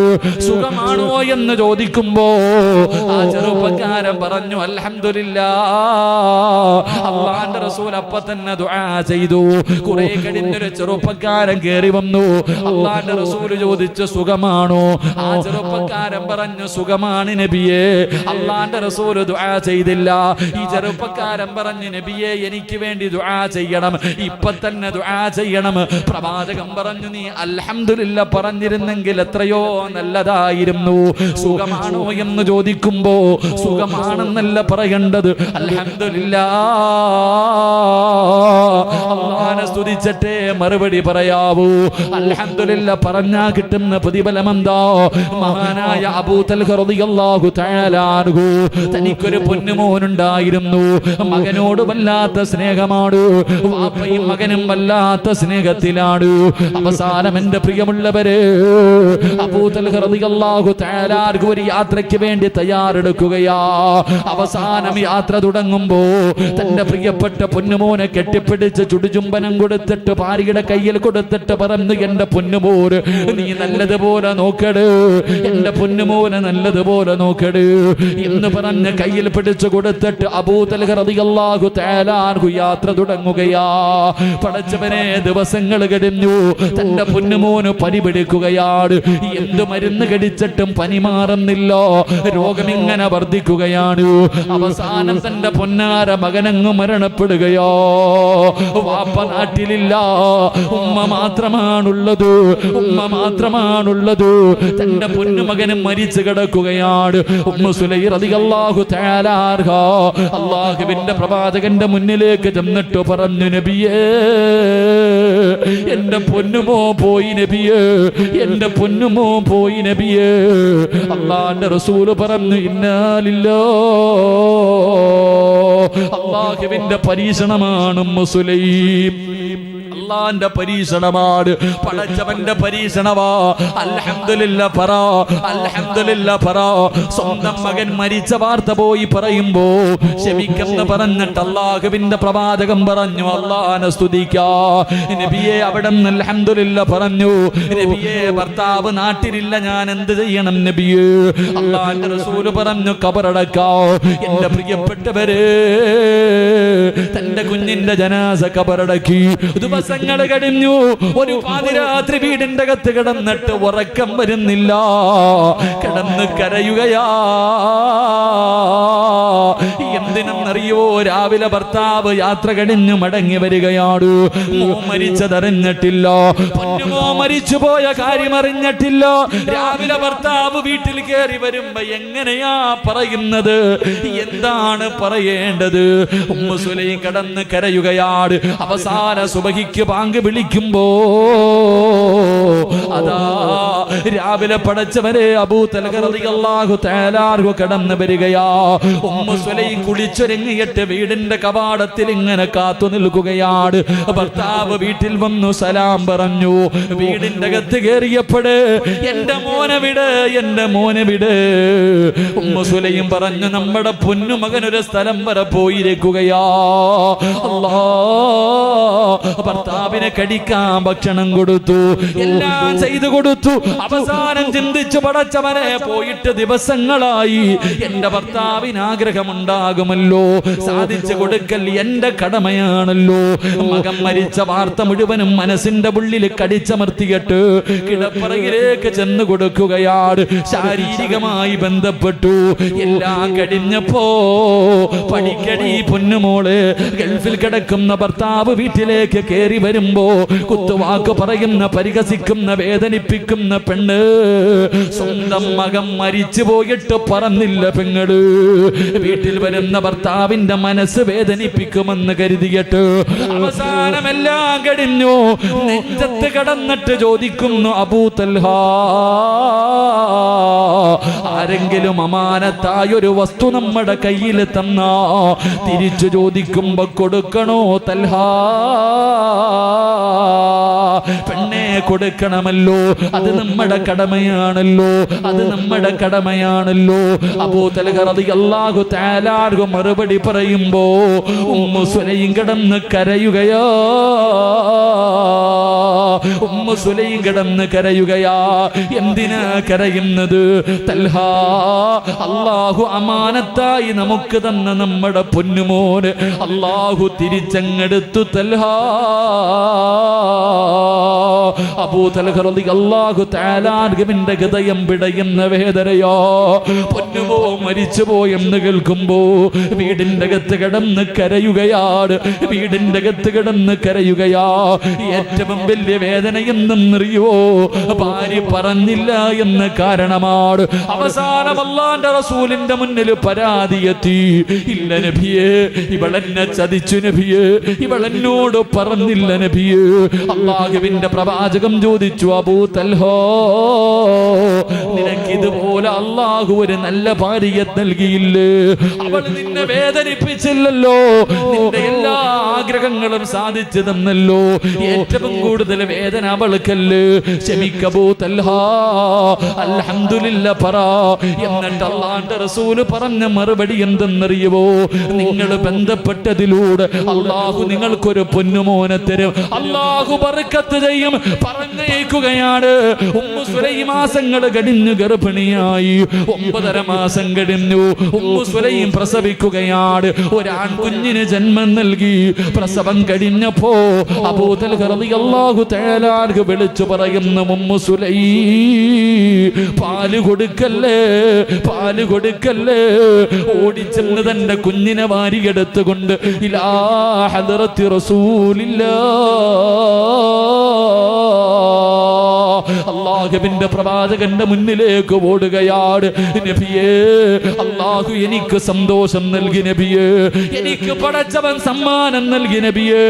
സുഖമാണോ എന്ന് ചോദിക്കുമ്പോ ആ ചെറുപ്പക്കാരൻ പറഞ്ഞു, അൽഹംദുലില്ലാഹ്. അല്ലാഹുവിന്റെ റസൂൽ അപ്പ തന്നെ ദുആ ചെയ്തു. കുറെ കഴിഞ്ഞൊരു ചെറുപ്പക്കാരൻ കേറി വന്നു. അല്ലാഹുവിന്റെ റസൂല് ചോദിച്ചു, സുഖമാണോ? ആ ചെറുപ്പക്കാരൻ പറഞ്ഞു, സുഖമാണ് നബിയേ. അല്ലാഹുവിന്റെ റസൂല് ദുആ ചെയ്തില്ല. ഈ ചെറുപ്പക്കാരൻ പറഞ്ഞു, നബിയേ എനിക്ക് വേണ്ടി ദുആ ചെയ്യണം, ഇപ്പൊ തന്നെ ദുആ ചെയ്യണം. പ്രവാചകൻ പറഞ്ഞു, നീ അൽഹംദുലില്ലാഹ് പറഞ്ഞിരുന്നെങ്കിൽ എത്രയോ നല്ലതായിരുന്നു. സുഖമാണോ എന്ന് ചോദിക്കുമ്പോ സുഖമാണെന്നല്ല പറയേണ്ടത്, അൽഹംദുലില്ലാഹ്. അല്ലാഹുവിനെ സ്തുതിച്ചിട്ടേ മറുപടി പറയാവൂ. അൽഹംദുലില്ലാഹ് പറഞ്ഞാ കിട്ടുന്ന പ്രതിഫലം എന്താ? മഹാനായ അബൂ തൽഹ റളിയല്ലാഹു തആല അൻഹു തനിക്കൊരു പൊന്നുമോനുണ്ടായിരുന്നു. മകനോട് വല്ലാത്ത സ്നേഹമാണ്, വാപ്പയും മകനും വല്ലാത്ത സ്നേഹത്തിലാണ്. അവസാനം എന്റെ പ്രിയമുള്ളവരെ, അബൂ തൽഹ റളിയല്ലാഹു തആല അൻഹു ഒരു യാത്രയ്ക്ക് വേണ്ടി തയ്യാറെടുക്കുകയാ. അവസാനം യാത്ര തുടങ്ങുമ്പോ തന്റെ പ്രിയപ്പെട്ട പൊന്നുമോനെ കെട്ടിപ്പിടിച്ച് ചുടുചുംബനം കൊടുത്തിട്ട് ഭാര്യയുടെ കയ്യിൽ കൊടുത്തിട്ട് പറഞ്ഞു, എന്റെ പൊന്നുമോന് നീ നല്ലതുപോലെ നോക്കട്, എന്റെ പൊന്നുമോനെ നല്ലതുപോലെ നോക്കട് എന്ന് പറഞ്ഞ് കയ്യിൽ പിടിച്ചു കൊടുത്തിട്ട് അബൂ തൽഹ റളിയല്ലാഹു തആല അൻഹു യാത്ര തുടങ്ങുകയാ. പടച്ചവനെ, ദിവസങ്ങൾ കഴിഞ്ഞു. തന്റെ പൊന്നുമോന് പനി പിടിക്കുകയാണ്. എന്ത് മരുന്ന് കഴിച്ചിട്ടും പനി മാറുന്നില്ല. രോഗം ഇങ്ങനെ വർദ്ധിക്കുകയാണ്. അവസാനം തന്റെ പൊന്നാര മകനങ്ങ് മരണപ്പെടുകയോ. വാപ്പ നാട്ടിലില്ല, ഉമ്മ മാത്രമാണുള്ളത്, ഉമ്മ മാത്രമാണുള്ളത്. തന്റെ പൊന്നുമകനും മരിച്ചു കിടക്കുകയാണ്. ഉമ്മു സുലൈഖ റളിയല്ലാഹു തആല അൻഹ അല്ലാഹുവിന്റെ പ്രവാചകന്റെ മുന്നിലേക്ക് ചെന്നിട്ട് പറഞ്ഞു, നബിയേ എന്റെ പൊന്നുമോ പോയി നബിയേ, എന്റെ പൊന്നുമോ പോയി നബിയേ. അല്ലാഹുവിന്റെ റസൂല് പറഞ്ഞു, ഇന്നാ ലില്ലാഹ്. അല്ലാഹുവിന്റെ പരീക്ഷണമാണ് ഉമ്മു സുലൈം. അല്ലാഹുവിന്റെ പരീക്ഷണമാണ്, പടച്ചവന്റെ പരീക്ഷണമാ. അൽഹംദുലില്ലാഹ് പറ, അൽഹംദുലില്ലാഹ് പറ. സ്വന്തം മകൻ മരിച്ച വാർത്ത പോയി പറയുമ്പോ ക്ഷമിക്കെന്ന് പറഞ്ഞിട്ട് അല്ലാഹുവിന്റെ പ്രവാചകൻ പറഞ്ഞു, അല്ലാഹുവിനെ സ്തുതിക്കാ. നബിയെ അവിടെ അൽഹംദുലില്ലാഹ് പറഞ്ഞു. നബിയെ ഭർത്താവ് നാട്ടിലില്ല, ഞാൻ എന്ത് ചെയ്യണം നബിയെ? അല്ലാഹുവിന്റെ റസൂല് പറഞ്ഞു, ഖബറടക്കാ. എന്റെ പ്രിയപ്പെട്ടവരെ, തന്റെ കുഞ്ഞിന്റെ ജനാസ ഖബറടക്കി. ദിവസം ദിവസങ്ങൾ കഴിഞ്ഞു. ഒരു പാതിരാത്രി വീടിന്റെ അകത്ത് കിടന്നിട്ട് ഉറക്കം വരുന്നില്ല, കിടന്ന് കരയുകയാ. എന്തിനെന്നറിയോ? രാവിലെ ഭർത്താവ് യാത്ര കഴിഞ്ഞു മടങ്ങി വരികയാണ്. മോൻ മരിച്ചതറിഞ്ഞിട്ടില്ല, പൊന്നുമോ മരിച്ചുപോയ കാര്യം അറിഞ്ഞിട്ടില്ല. രാവിലെ ഭർത്താവ് വീട്ടിൽ കയറി വരുമ്പോ എങ്ങനെയാ പറയുന്നത്, എന്താണ് പറയേണ്ടത്? ഉമ്മു സുലൈം കിടന്ന് കരയുകയാണ്. അവസാന സുബഹിക്ക് ബാങ്ക് വിളിക്കുമ്പോ അതാ രാവിലെ പടച്ചവരെ അബൂ തൽഹ റളിയല്ലാഹു തആല അൻഹു കടന്നു വരികയാ. ഉമ്മു സുലൈം കുളിച്ചൊരുങ്ങിയിട്ട് വീടിന്റെ കവാടത്തിൽ ഇങ്ങനെ കാത്തു നിൽക്കുകയാണ്. ഭർത്താവ് വീട്ടിൽ വന്നു സലാം പറഞ്ഞു. വീടിന്റെ അകത്ത് കയറിയപ്പോഴേ എന്റെ മോനെ വിട്, എന്റെ മോനെ വിട്. ഉമ്മു സുലൈം പറഞ്ഞു, നമ്മുടെ പൊന്നുമകൻ ഒരു സ്ഥലം വരെ പോയിരിക്കുകയാ. അല്ലാ, ഭർത്താവിനെ കടിക്കാൻ ഭക്ഷണം കൊടുത്തു, എല്ലാം ചെയ്തു കൊടുത്തു. അവസാനം ചിന്തിച്ചു, പടച്ചവനെ പോയിട്ട് ദിവസങ്ങളായി, എന്റെ ഭർത്താവിന് ആഗ്രഹമുണ്ടാകുമല്ലോ, സാധിച്ചു കൊടുക്കൽ എന്റെ കടമയാണല്ലോ. മകൻ മരിച്ച വാർത്ത മുഴുവനും മനസ്സിന്റെ ഉള്ളിൽ കടിച്ചമർത്തിയിട്ട് കിടപ്പറയിലേക്ക് ചെന്ന് കൊടുക്കുകയാണ്. ശാരീരികമായി ബന്ധപ്പെട്ടു. എല്ലാം കഴിഞ്ഞപ്പോ പഠിക്കടി പൊന്നുമോള്, ഗൾഫിൽ കിടക്കുന്ന ഭർത്താവ് വീട്ടിലേക്ക് കയറി വരുമ്പോ കുത്തുവാക്ക് പറയുന്ന, പരിഹസിക്കുന്ന, വേദനിപ്പിക്കുന്ന പെണ്ണ് സ്വന്തം മകൻ മരിച്ചു പോയിട്ട് പറഞ്ഞില്ല പെങ്ങള്. വീട്ടിൽ വരുന്ന ഭർത്താവിന്റെ മനസ്സ് വേദനിപ്പിക്കുമെന്ന് കരുതിയിട്ട് അവസാനമെല്ലാം കഴിഞ്ഞു. നെഞ്ചത്ത് കിടന്നിട്ട് ചോദിക്കുന്നു, അബൂ തൽഹ, ആരെങ്കിലും അമാനത്തായൊരു വസ്തു നമ്മുടെ കയ്യിൽ തന്നാ തിരിച്ചു ചോദിക്കുമ്പോ കൊടുക്കണോ തൽഹ? പെണ്ണെ കൊടുക്കണമല്ലോ, അത് നമ്മുടെ കടമയാണല്ലോ, അത് നമ്മുടെ കടമയാണല്ലോ. അബൂ തൽഹ റളിയല്ലാഹു തആല അൻഹു മറുപടി പറയുമ്പോ ഉമ്മു സുലൈം കിടന്ന് കരയുകയാ. ഉമ്മു സുലൈം കിടന്ന് കരയുകയാ. എന്തിനാ കരയുന്നത്? തൽഹ, അല്ലാഹു അമാനത്തായി നമുക്ക് തന്ന നമ്മുടെ പൊന്നുമോന് അല്ലാഹു തിരിച്ചങ്ങെടുത്തു തൽഹ. അബൂ തൽഹ റളിയല്ലാഹു തആല അൻഹുവിന്റെ ഹൃദയം പിടയുന്ന വേദനയോ. പൊന്നുമോ മരിച്ചുപോയെന്ന് കേൾക്കുമ്പോ വീടിന്റെ അകത്ത് കിടന്ന് കരയുകയാണ്. വീടിന്റെ അകത്ത് കിടന്ന് കരയുകയാ. ഏറ്റവും വലിയ വേദന എന്തെന്നറിയോ? ഭാര്യ പറഞ്ഞില്ല എന്ന കാരണമാണ്. അവസാനം അല്ലാഹുവിന്റെ റസൂലിന്റെ മുന്നിൽ പരാതിയെത്തി. ഇല്ല നബിയേ, ഇവളെന്നെ ചതിച്ചു നബിയേ, ഇവളെന്നോട് പറഞ്ഞില്ല നബിയേ. അല്ലാഹുവിന്റെ പ്രവാചകം ചോദിച്ചു, അബൂ തൽഹ, നിനക്കിതുപോലെ അല്ലാഹു ഒരു നല്ല ഭാര്യയെ നൽകിയില്ലേ? അവൾ നിന്നെ വേദനിപ്പിച്ചില്ലല്ലോ, നിന്റെ എല്ലാ ആഗ്രഹങ്ങളും സാധിച്ചു തന്നല്ലോ. ഏറ്റവും കൂടുതൽ വേദന അവൾക്കല്ലേ? ക്ഷമിക്കബൂ തൽഹ, അൽഹംദുലില്ലാ പറ. എന്നിട്ട് അല്ലാഹുവിന്റെ റസൂല് പറഞ്ഞ മറുപടി എന്തെന്നറിയുമോ? നിങ്ങൾ ബന്ധപ്പെട്ടതിലൂടെ അല്ലാഹു നിങ്ങൾക്കൊരു പൊന്നുമോനെ തരും, അല്ലാഹു ബർക്കത്ത് ചെയ്യും. പറഞ്ഞേക്കുകയാണ്. ഉമ്മു സുലൈം മാസങ്ങൾ കഴിഞ്ഞു ഗർഭിണിയായി. 9.5 മാസം കഴിഞ്ഞു. Ummu Sulaim പ്രസവിക്കുകയാണ്. ഒരാൺകുഞ്ഞിന് ജന്മം നൽകി. പ്രസവം കഴിഞ്ഞപ്പോ അബൂ തൽഹ റളിയല്ലാഹു തആല അൻഹു വിളിച്ചു പറയുന്നു, ഉമ്മു സുലൈം, പാല് കൊടുക്കല്ലേ, പാല് കൊടുക്കല്ലേ. ഓടിച്ചെന്ന് തന്റെ കുഞ്ഞിനെ വാരിയെടുത്തുകൊണ്ട് ഇലാ ഹദ്റത്തി റസൂലില്ലാഹ്, അല്ലാഹുവിന്റെ പ്രവാചകന്റെ മുന്നിലേക്ക് ഓടുകയാണ്. നബിയേ, അല്ലാഹു എനിക്ക് സന്തോഷം നൽകി നബിയേ, എനിക്ക് പടച്ചവൻ സമ്മാനം നൽകി നബിയേ.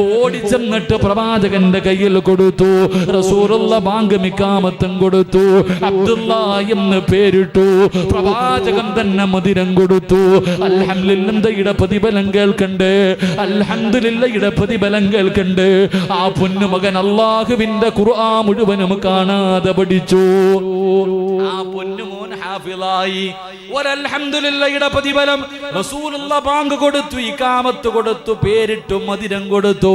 ഓടിച്ചെന്നിട്ട് പ്രവാചകന്റെ കയ്യിൽ കൊടുത്തു. റസൂലുള്ള ബാങ്ക് ഇഖാമത്തും കൊടുത്തു. അബ്ദുള്ള എന്ന് പേരിട്ടു. പ്രവാചകൻ തന്നെ മദിരം കൊടുത്തു. അൽഹംദുലില്ലാഹയുടെ പ്രതിഫലം കേൾക്കണ്ടേ, അൽഹംദുലില്ലാഹയുടെ പ്രതിഫലം കേൾക്കണ്ടേ. ആ പൊന്നുമകൻ അല്ലാഹുവിന്റെ ഖുർആൻ മുഴുവനും കാണാതെ പഠിച്ചു. ആ പൊന്നുമോൻ ഹാഫിളായി. അൽഹംദുലില്ലാഹയുടെ പ്രതിഫലം റസൂലുള്ള ബാങ്ക് കൊടുത്തു, ഇഖാമത്ത് കൊടുത്തു, പേരിട്ടു, മദിരം കൊടുത്തു.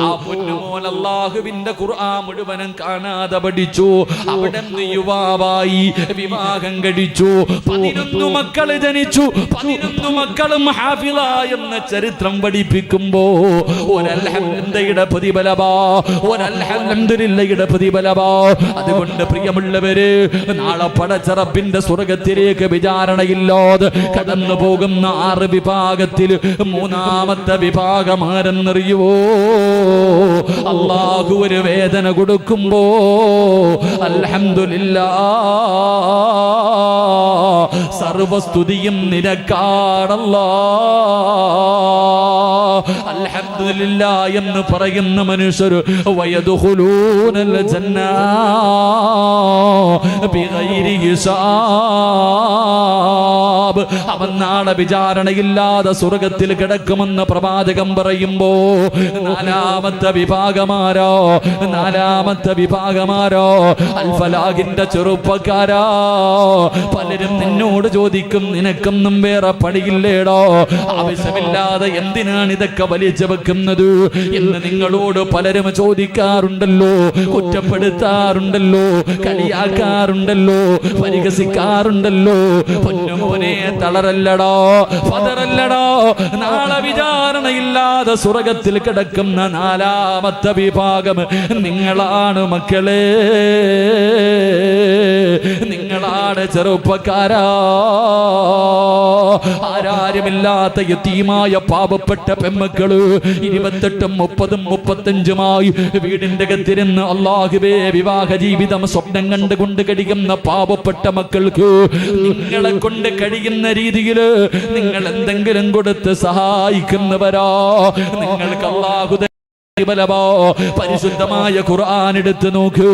ആ പൊന്നുമോൻ അല്ലാഹുവിന്റെ ഖുർആൻ മുഴുവനും കാണാതെ പഠിച്ചു. അവിടെ യുവാവായി, വിവാഹം കഴിച്ചു, 11 മക്കൾ ജനിച്ചു. 11 മക്കളും ഹാഫിള എന്ന ചരിത്രം പഠിപ്പിക്കുമ്പോ ഒരൽഹംദുലില്ലാഹയുടെ പ്രതിഫലമാ, ഒരൽഹംദുലില്ലാഹയുടെ പ്രതിഫലമാ. അതുകൊണ്ട് പ്രിയമുള്ളവര്, നാളെ പടച്ച റബ്ബിന്റെ സ്വർഗ്ഗത്തിലേക്ക് വിചാരണയില്ലാതെ കടന്നു പോകുന്ന 6 വിഭാഗത്തിൽ 3ാമത്തെ വിഭാഗം ആരെന്നറിയുവോ? അല്ലാഹു ഒരു വേദന കൊടുക്കുമ്പോ അൽഹംദുലില്ലാഹ് സർവസ്തുതിയും നിനക്കാണല്ലാഹ് അൽഹംദുലില്ലാഹ് എന്ന് പറയുന്ന മനുഷ്യർ വയദ്ഖുലൂനൽ ജന്ന ബിഗൈരി ഹിസാബ്, അവൻ നാളെ വിചാരണയില്ലാതെ സ്വർഗ്ഗത്തിൽ കിടക്കുമെന്ന് പ്രവാചകൻ പറയുമ്പോ 4ാമത്തെ വിഭാഗമാരോ, 4ാമത്തെ വിഭാഗമാരോ അൽഫലാഹിന്റെ ചെറുപ്പക്കാരാ. പലരും നിന്നോട് ചോദിക്കും, നിനക്കൊന്നും വേറെ പണിയില്ലേടോ, ആവശ്യമില്ലാതെ എന്തിനാണ് ഇതൊക്കെ വലിച്ചു വെക്കുന്നത് എന്ന് നിങ്ങളോട് പലരും ചോദിക്കാറുണ്ടല്ലോ, കുറ്റപ്പെടുത്താറുണ്ടല്ലോ, കളിയാക്കാറുണ്ടല്ലോ, പരിഹസിക്കാറുണ്ടല്ലോ. പൊന്നുമോനെ, തളരല്ലടോ, പതറല്ലടോ. നാളെ വിചാരണയില്ലാതെ സ്വർഗ്ഗത്തിൽ കിടക്കുന്ന 4ാമത്തെ വിഭാഗം നിങ്ങളാണ് മക്കളെ, നിങ്ങളാണ് ചെറുപ്പക്കാരാ. ആരാരുമില്ലാത്ത യതീമായ പാവപ്പെട്ട പെമ്മക്കള് 28ഉം 30ഉം 35ഉമായി വീടിന്റെ അകത്തിരുന്ന് അല്ലാഹുവേ വിവാഹ ജീവിതം സ്വപ്നം കണ്ടുകൊണ്ട് കഴിയുന്ന പാവപ്പെട്ട മക്കൾക്ക് നിങ്ങളെ കൊണ്ട് കഴിയുന്ന രീതിയിൽ നിങ്ങൾ എന്തെങ്കിലും കൊടുത്ത് സഹായിക്കുന്നവരാ. നിങ്ങൾക്ക് അല്ലാഹു പരിശുദ്ധമായ ഖുർആൻ എടുത്ത് നോക്കൂ.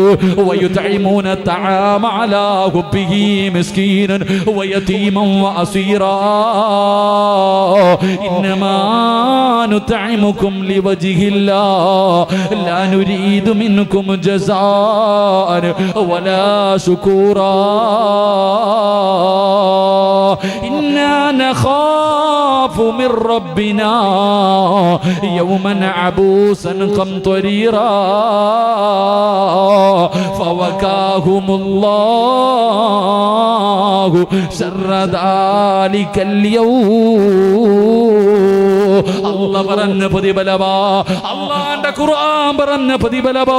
വയുതഇമൂന തആമ അലാ ഹുബ്ബിഹി മിസ്കീനൻ വയതീമൻ വഅസീറാ ഇന്നമാ നുതഇമുകും ലിവജ്ഹില്ലാഹ് ലാ നുരീദു മിൻകും ജസാഅൻ വലാ ശുകൂറാ ഇന്നാ നഖാഫു മിർ റബ്ബിനാ യൗമൻ അബൂസൻ ഖംതരീറാ ഫവകാഹുമുല്ലാഹു ശർറ ദാലികൽ അല്ലാഹ് പറഞ്ഞ പ്രതിഫലമാ, അല്ലാഹുവിന്റെ ഖുർആൻ പറഞ്ഞ പ്രതിഫലമാ.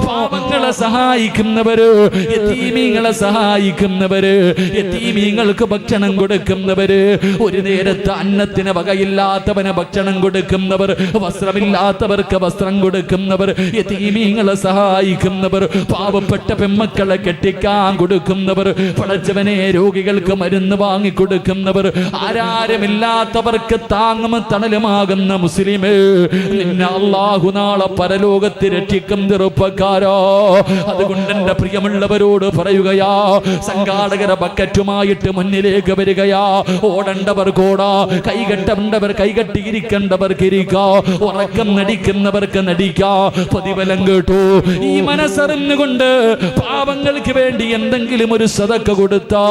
പാവങ്ങളെ സഹായിക്കുന്നവര്, യതീമീങ്ങളെ സഹായിക്കുന്നവര്, യതീമീങ്ങൾക്ക് ഭക്ഷണം കൊടുക്കുന്നവര്, ഒരു നേരത്തെ അന്നത്തിന് വകയില്ലാത്തവന് ഭക്ഷണം കൊടുക്കുന്നവർ, വസ്ത്രമില്ലാത്തവർക്ക് വസ്ത്രം കൊടുക്കുന്നവർ, യതീമീങ്ങളെ സഹായിക്കുന്നവർ, പാവപ്പെട്ട പെമ്മക്കളെ കെട്ടിക്കാൻ കൊടുക്കുന്നവർ, പടച്ചവനെ രോഗികൾക്ക് മരുന്ന് വാങ്ങിക്കൊടുക്കുന്നവർ, ആരാരുമില്ലാത്തവർക്ക് താങ്ങും തണലുമാകുന്ന മുസ്ലിമേ, നിന്നെ അല്ലാഹു നാളെ പരലോകത്ത് രക്ഷിക്കും ചെറുപ്പക്കാരോ. അതുകൊണ്ട് എന്റെ പ്രിയമുള്ളവരോട് പറയുകയാ, സംഘാടകരെ ബക്കറ്റുമായിട്ട് മുന്നിലേക്ക് വരികയാ. ഓടേണ്ടവർക്ക് ഓടാ, കൈകെട്ടേണ്ടവർ കൈകെട്ടിയിരിക്കേണ്ടവർക്ക് ഇരിക്കാ, ഉറക്കം നടിക്കുന്നവർക്ക് നടിക്കാ. പ്രതിഫലം കേട്ടു. ഈ മനസ്സറിഞ്ഞുകൊണ്ട് പാവങ്ങൾക്ക് വേണ്ടി എന്തെങ്കിലും ഒരു സദഖ കൊടുത്താ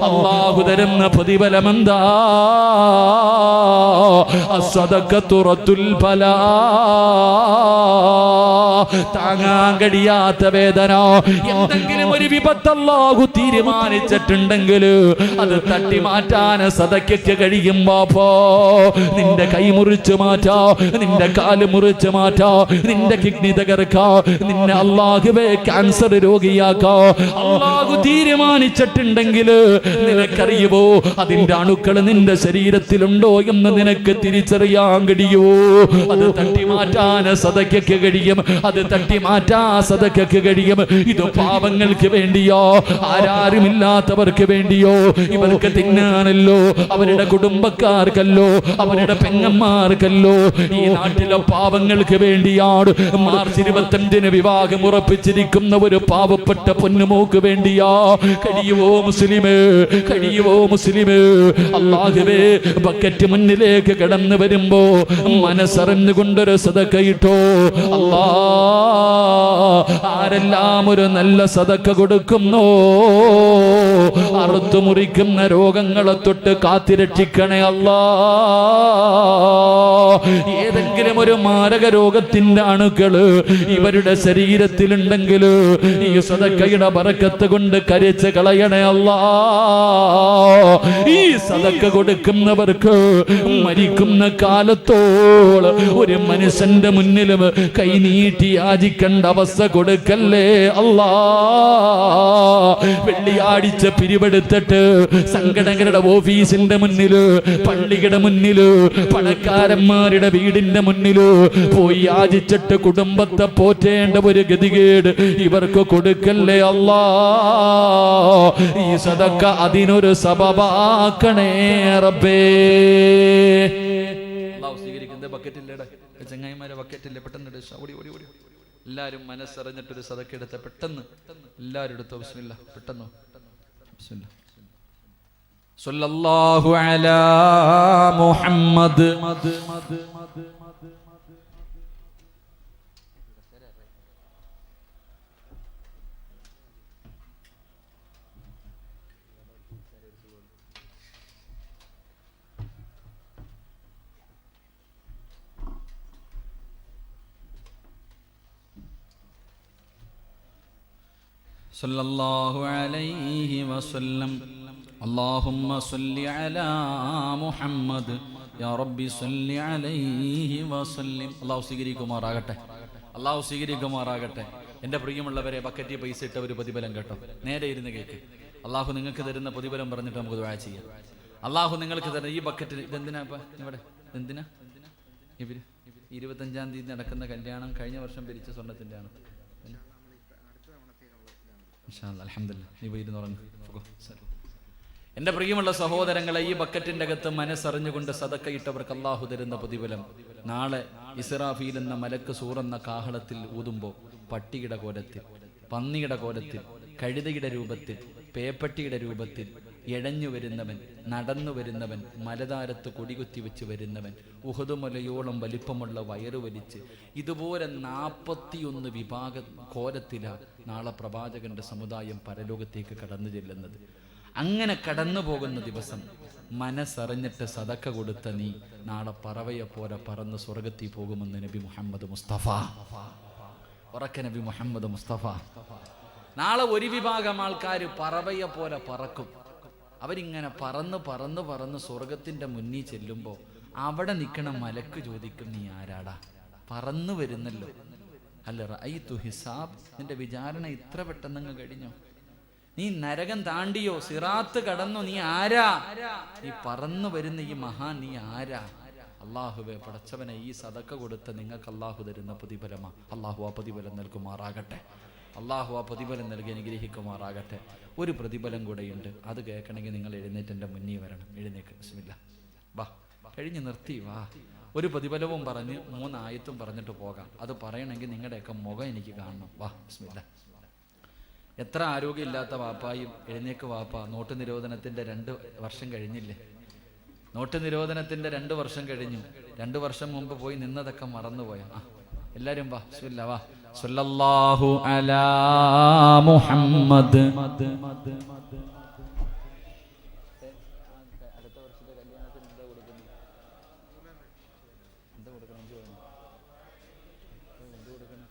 അല്ലാഹു തരുന്ന പ്രതിഫലം എന്താ? അസ്സദഖത്തു റത്തുൽ ബലാ, താങ്ങാൻ കഴിയാത്ത വേദന, എന്തെങ്കിലും ഒരു വിപത്ത് അല്ലാഹു തീരുമാനിച്ചിട്ടുണ്ടെങ്കിൽ അത് തട്ടി മാറ്റാൻ സദഖയ്ക്ക് കഴിയും. ബാപ്പോ, നിന്റെ കൈ മുറിച്ച് മാറ്റാ, നിന്റെ കാല് മുറിച്ച് മാറ്റാ, നിന്റെ കിഡ്നി തകർക്കാ, നിന്നെ അല്ലാഹുവേ ക്യാൻസർ രോഗിയാക്കാ അല്ലാഹു തീരുമാനിച്ചിട്ടുണ്ടെങ്കിൽ നിനക്കറിയുമോ അതിന്റെ അണുക്കൾ നിന്റെ ശരീരത്തിലുണ്ടോ എന്ന് നിനക്ക് തിരിച്ചറിയാൻ കഴിയോ? അത് തട്ടി മാറ്റാൻ സദഖയ്ക്ക് കഴിയും, അത് തട്ടി മാറ്റാ സദഖയ്ക്ക് കഴിയും. ഇത് പാവങ്ങൾക്ക് വേണ്ടിയോ, ആരാരുമില്ലാത്തവർക്ക് വേണ്ടിയോ, ഇവർക്ക് തിന്നാനല്ലോ, അവരുടെ കുടുംബക്കാർക്കല്ലോ, അവരുടെ പെങ്ങന്മാർക്കല്ലോ, ഈ നാട്ടിലെ പാവങ്ങൾക്ക് വേണ്ടിയാണ്. മാർച്ച് 25 വിവാഹം ഉറപ്പിച്ചിരിക്കുന്ന ഒരു പാവപ്പെട്ട പൊന്നുമോക്ക് വേണ്ടിയാ. കഴിയുവോ മുസ്ലിമേ, കഴിയുവോ മുസ്ലിമേ? അല്ലാഹുവേ, ബക്കറ്റ് മുന്നിലേക്ക് കിടന്ന് കടന്നു വരുമ്പോ മനസ്സറിഞ്ഞുകൊണ്ടൊരു സദക്ക ഇട്ടോ. അല്ലാ, ആരെല്ലാം ഒരു നല്ല സദക്ക കൊടുക്കുന്നോ അറുത്തു മുറിക്കുന്ന രോഗങ്ങളെ തൊട്ട് കാത്തിരക്ഷിക്കണേ അല്ലാ. ഏതെങ്കിലും ഒരു മാരക രോഗത്തിന്റെ അണുക്കള് ഇവരുടെ ശരീരത്തിലുണ്ടെങ്കിൽ ഈ സദക്കയുടെ ബറക്കത്ത് കൊണ്ട് കരിച്ച് കളയണേ അല്ലാ. ഈ സദക്ക കൊടുക്കുന്നവർക്ക് മരിക്കുന്ന കാലത്തോളം ഒരു മനുഷ്യന്റെ മുന്നിലും കൈനീട്ടി യാചിക്കേണ്ട അവസ്ഥ കൊടുക്കല്ലേ അല്ലാ. വെള്ളിയാഴ്ച പിരിവെടുത്തിട്ട് സംഘടനകളുടെ ഓഫീസിന്റെ മുന്നില്, പള്ളിയുടെ മുന്നില്, പണക്കാരന്മാരുടെ വീടിന്റെ മുന്നില് പോയി യാചിച്ചിട്ട് കുടുംബത്തെ പോറ്റേണ്ട ഒരു ഗതികേട് ഇവർക്ക് കൊടുക്കല്ലേ അല്ലാ. ഈ സദക്ക അതിനൊരു സബബാക്കണേ റബ്ബേ. അല്ലാഹു സ്വീകരിക്കുന്ന ബക്കറ്റില്ലേടെ ചങ്ങായിമാരെ, ബക്കറ്റില്ലേ? പെട്ടെന്ന് ഓടി ഓടി ഓടി എല്ലാവരും മനസ്സറിഞ്ഞിട്ടൊരു സദക്ക എടുത്ത. പെട്ടെന്ന് എല്ലാവരും എടുത്തോ. ബിസ്മില്ലാ, പെട്ടെന്ന് ബിസ്മില്ലാ. സല്ലല്ലാഹു അലാ മുഹമ്മദ്. സല്ലല്ലാഹു അലൈഹി വസല്ലം. അല്ലാഹുമ്മ സ്വല്ലി അലാ മുഹമ്മദ് യാ റബ്ബി സ്വല്ലി അലൈഹി വസല്ലം. അല്ലാഹു സ്വീകരിക്കുമാറാകട്ടെ, അല്ലാഹു സ്വീകരിക്കുമാറാകട്ടെ. എൻ്റെ പ്രിയമുള്ളവരെ, ബക്കറ്റിൽ പൈസ ഇട്ട ഒരു പ്രതിഫലം കേട്ടോ. നേരെ ഇരുന്ന് കേൾക്ക്. അല്ലാഹു നിങ്ങൾക്ക് തരുന്ന പ്രതിഫലം പറഞ്ഞിട്ട് നമുക്ക് ദുആ ചെയ്യാം. അല്ലാഹു നിങ്ങൾക്ക് തരുന്ന ഈ ബക്കറ്റിൽ ഇതെന്തിനാ ഇപ്പം ഇവിടെ? എന്തിനാ? ഇവര് 25-ാം തീയതി നടക്കുന്ന കല്യാണം കഴിഞ്ഞ വർഷം പിരിച്ച സ്വർണ്ണത്തിൻ്റെ ആണ്. എന്റെ പ്രിയമുള്ള സഹോദരങ്ങളെ, ഈ ബക്കറ്റിന്റെ അകത്ത് മനസ്സറിഞ്ഞുകൊണ്ട് സദക്കയിട്ടവർക്ക് അല്ലാഹു തരുന്ന പ്രതിഫലം നാളെ ഇസ്രാഫീൽ എന്ന മലക്ക് സൂറെന്ന കാഹളത്തിൽ ഊതുമ്പോൾ പട്ടിയുടെ കോലത്തിൽ, പന്നിയുടെ കോലത്തിൽ, കഴുതയുടെ രൂപത്തിൽ, പേപ്പട്ടിയുടെ രൂപത്തിൽ എഴഞ്ഞു വരുന്നവൻ, നടന്നു വരുന്നവൻ, മലതാരത്ത് കൊടികുത്തി വെച്ച് വരുന്നവൻ, ഉഹുദുമലയോളം വലിപ്പമുള്ള വയറ് വലിച്ച് ഇതുപോലെ 41 വിഭാഗ കോലത്തിലാണ് നാളെ പ്രവാചകന്റെ സമുദായം പരലോകത്തേക്ക് കടന്നു ചെല്ലുന്നത്. അങ്ങനെ കടന്നു പോകുന്ന ദിവസം മനസ്സറിഞ്ഞിട്ട് സദക്ക കൊടുത്ത നീ നാളെ പറവയെ പോലെ പറന്ന് സ്വർഗത്തിൽ പോകുമെന്ന് നബി മുഹമ്മദ് മുസ്തഫ. ഉറക്ക നബി മുഹമ്മദ് മുസ്തഫ. നാളെ ഒരു വിഭാഗം ആൾക്കാർ പറവയെ പോലെ പറക്കും. അവരിങ്ങനെ പറന്ന് പറന്ന് പറന്ന് സ്വർഗത്തിന്റെ മുന്നിൽ ചെല്ലുമ്പോൾ അവിടെ നിൽക്കണ മലക്ക് ചോദിക്കും, നീ ആരാടാ? പറന്നു വരുന്നല്ലോ. അല്ല റഅയ്തു ഹിസാബ്, നിന്റെ വിചാരണ ഇത്ര പെട്ടെന്നങ്ങ് കഴിഞ്ഞോ? നീ നരകം താണ്ടിയോ? സിറാത്ത് കടന്നു, നീ ആരാ? നീ പറന്നു വരുന്ന ഈ മഹാൻ, നീ ആരാ? അല്ലാഹുവേ പടച്ചവനെ, ഈ സദക്ക കൊടുത്ത നിങ്ങൾക്ക് അല്ലാഹു തരുന്ന പ്രതിഫലമാ. അല്ലാഹു ആ പ്രതിഫലം നൽകുമാറാകട്ടെ. അല്ലാഹു ആ പ്രതിഫലം നൽകി അനുഗ്രഹിക്കുമാറാകട്ടെ. ഒരു പ്രതിഫലം കൂടെയുണ്ട്, അത് കേൾക്കണമെങ്കിൽ നിങ്ങൾ എഴുന്നേറ്റ് എൻ്റെ മുന്നിൽ വരണം. എഴുന്നേക്ക്. ബിസ്മില്ലാ. വാ, കഴിഞ്ഞ് നിർത്തി വാ. ഒരു പ്രതിഫലവും പറഞ്ഞ് 3 ആയത്തും പറഞ്ഞിട്ട് പോകാം. അത് പറയണമെങ്കിൽ നിങ്ങളുടെയൊക്കെ മുഖം എനിക്ക് കാണണം. വാ, ബിസ്മില്ലാ. എത്ര ആരോഗ്യമില്ലാത്ത വാപ്പായും എഴുന്നേക്ക് വാപ്പ. നോട്ട് നിരോധനത്തിൻ്റെ 2 വർഷം കഴിഞ്ഞില്ലേ? നോട്ട് നിരോധനത്തിൻ്റെ 2 വർഷം കഴിഞ്ഞു. 2 വർഷം മുമ്പ് പോയി നിന്നതൊക്കെ മറന്നുപോയാ. എല്ലാവരും വാ, ബിസ്മില്ലാ. വാ. സല്ലല്ലാഹു അലാ മുഹമ്മദ്. അടുത്ത വർഷത്തെ കല്യാണത്തിന് എന്താ കൊടുക്കുന്നത്? എന്താ കൊടുക്കണം? എന്ത് കൊടുക്കണം?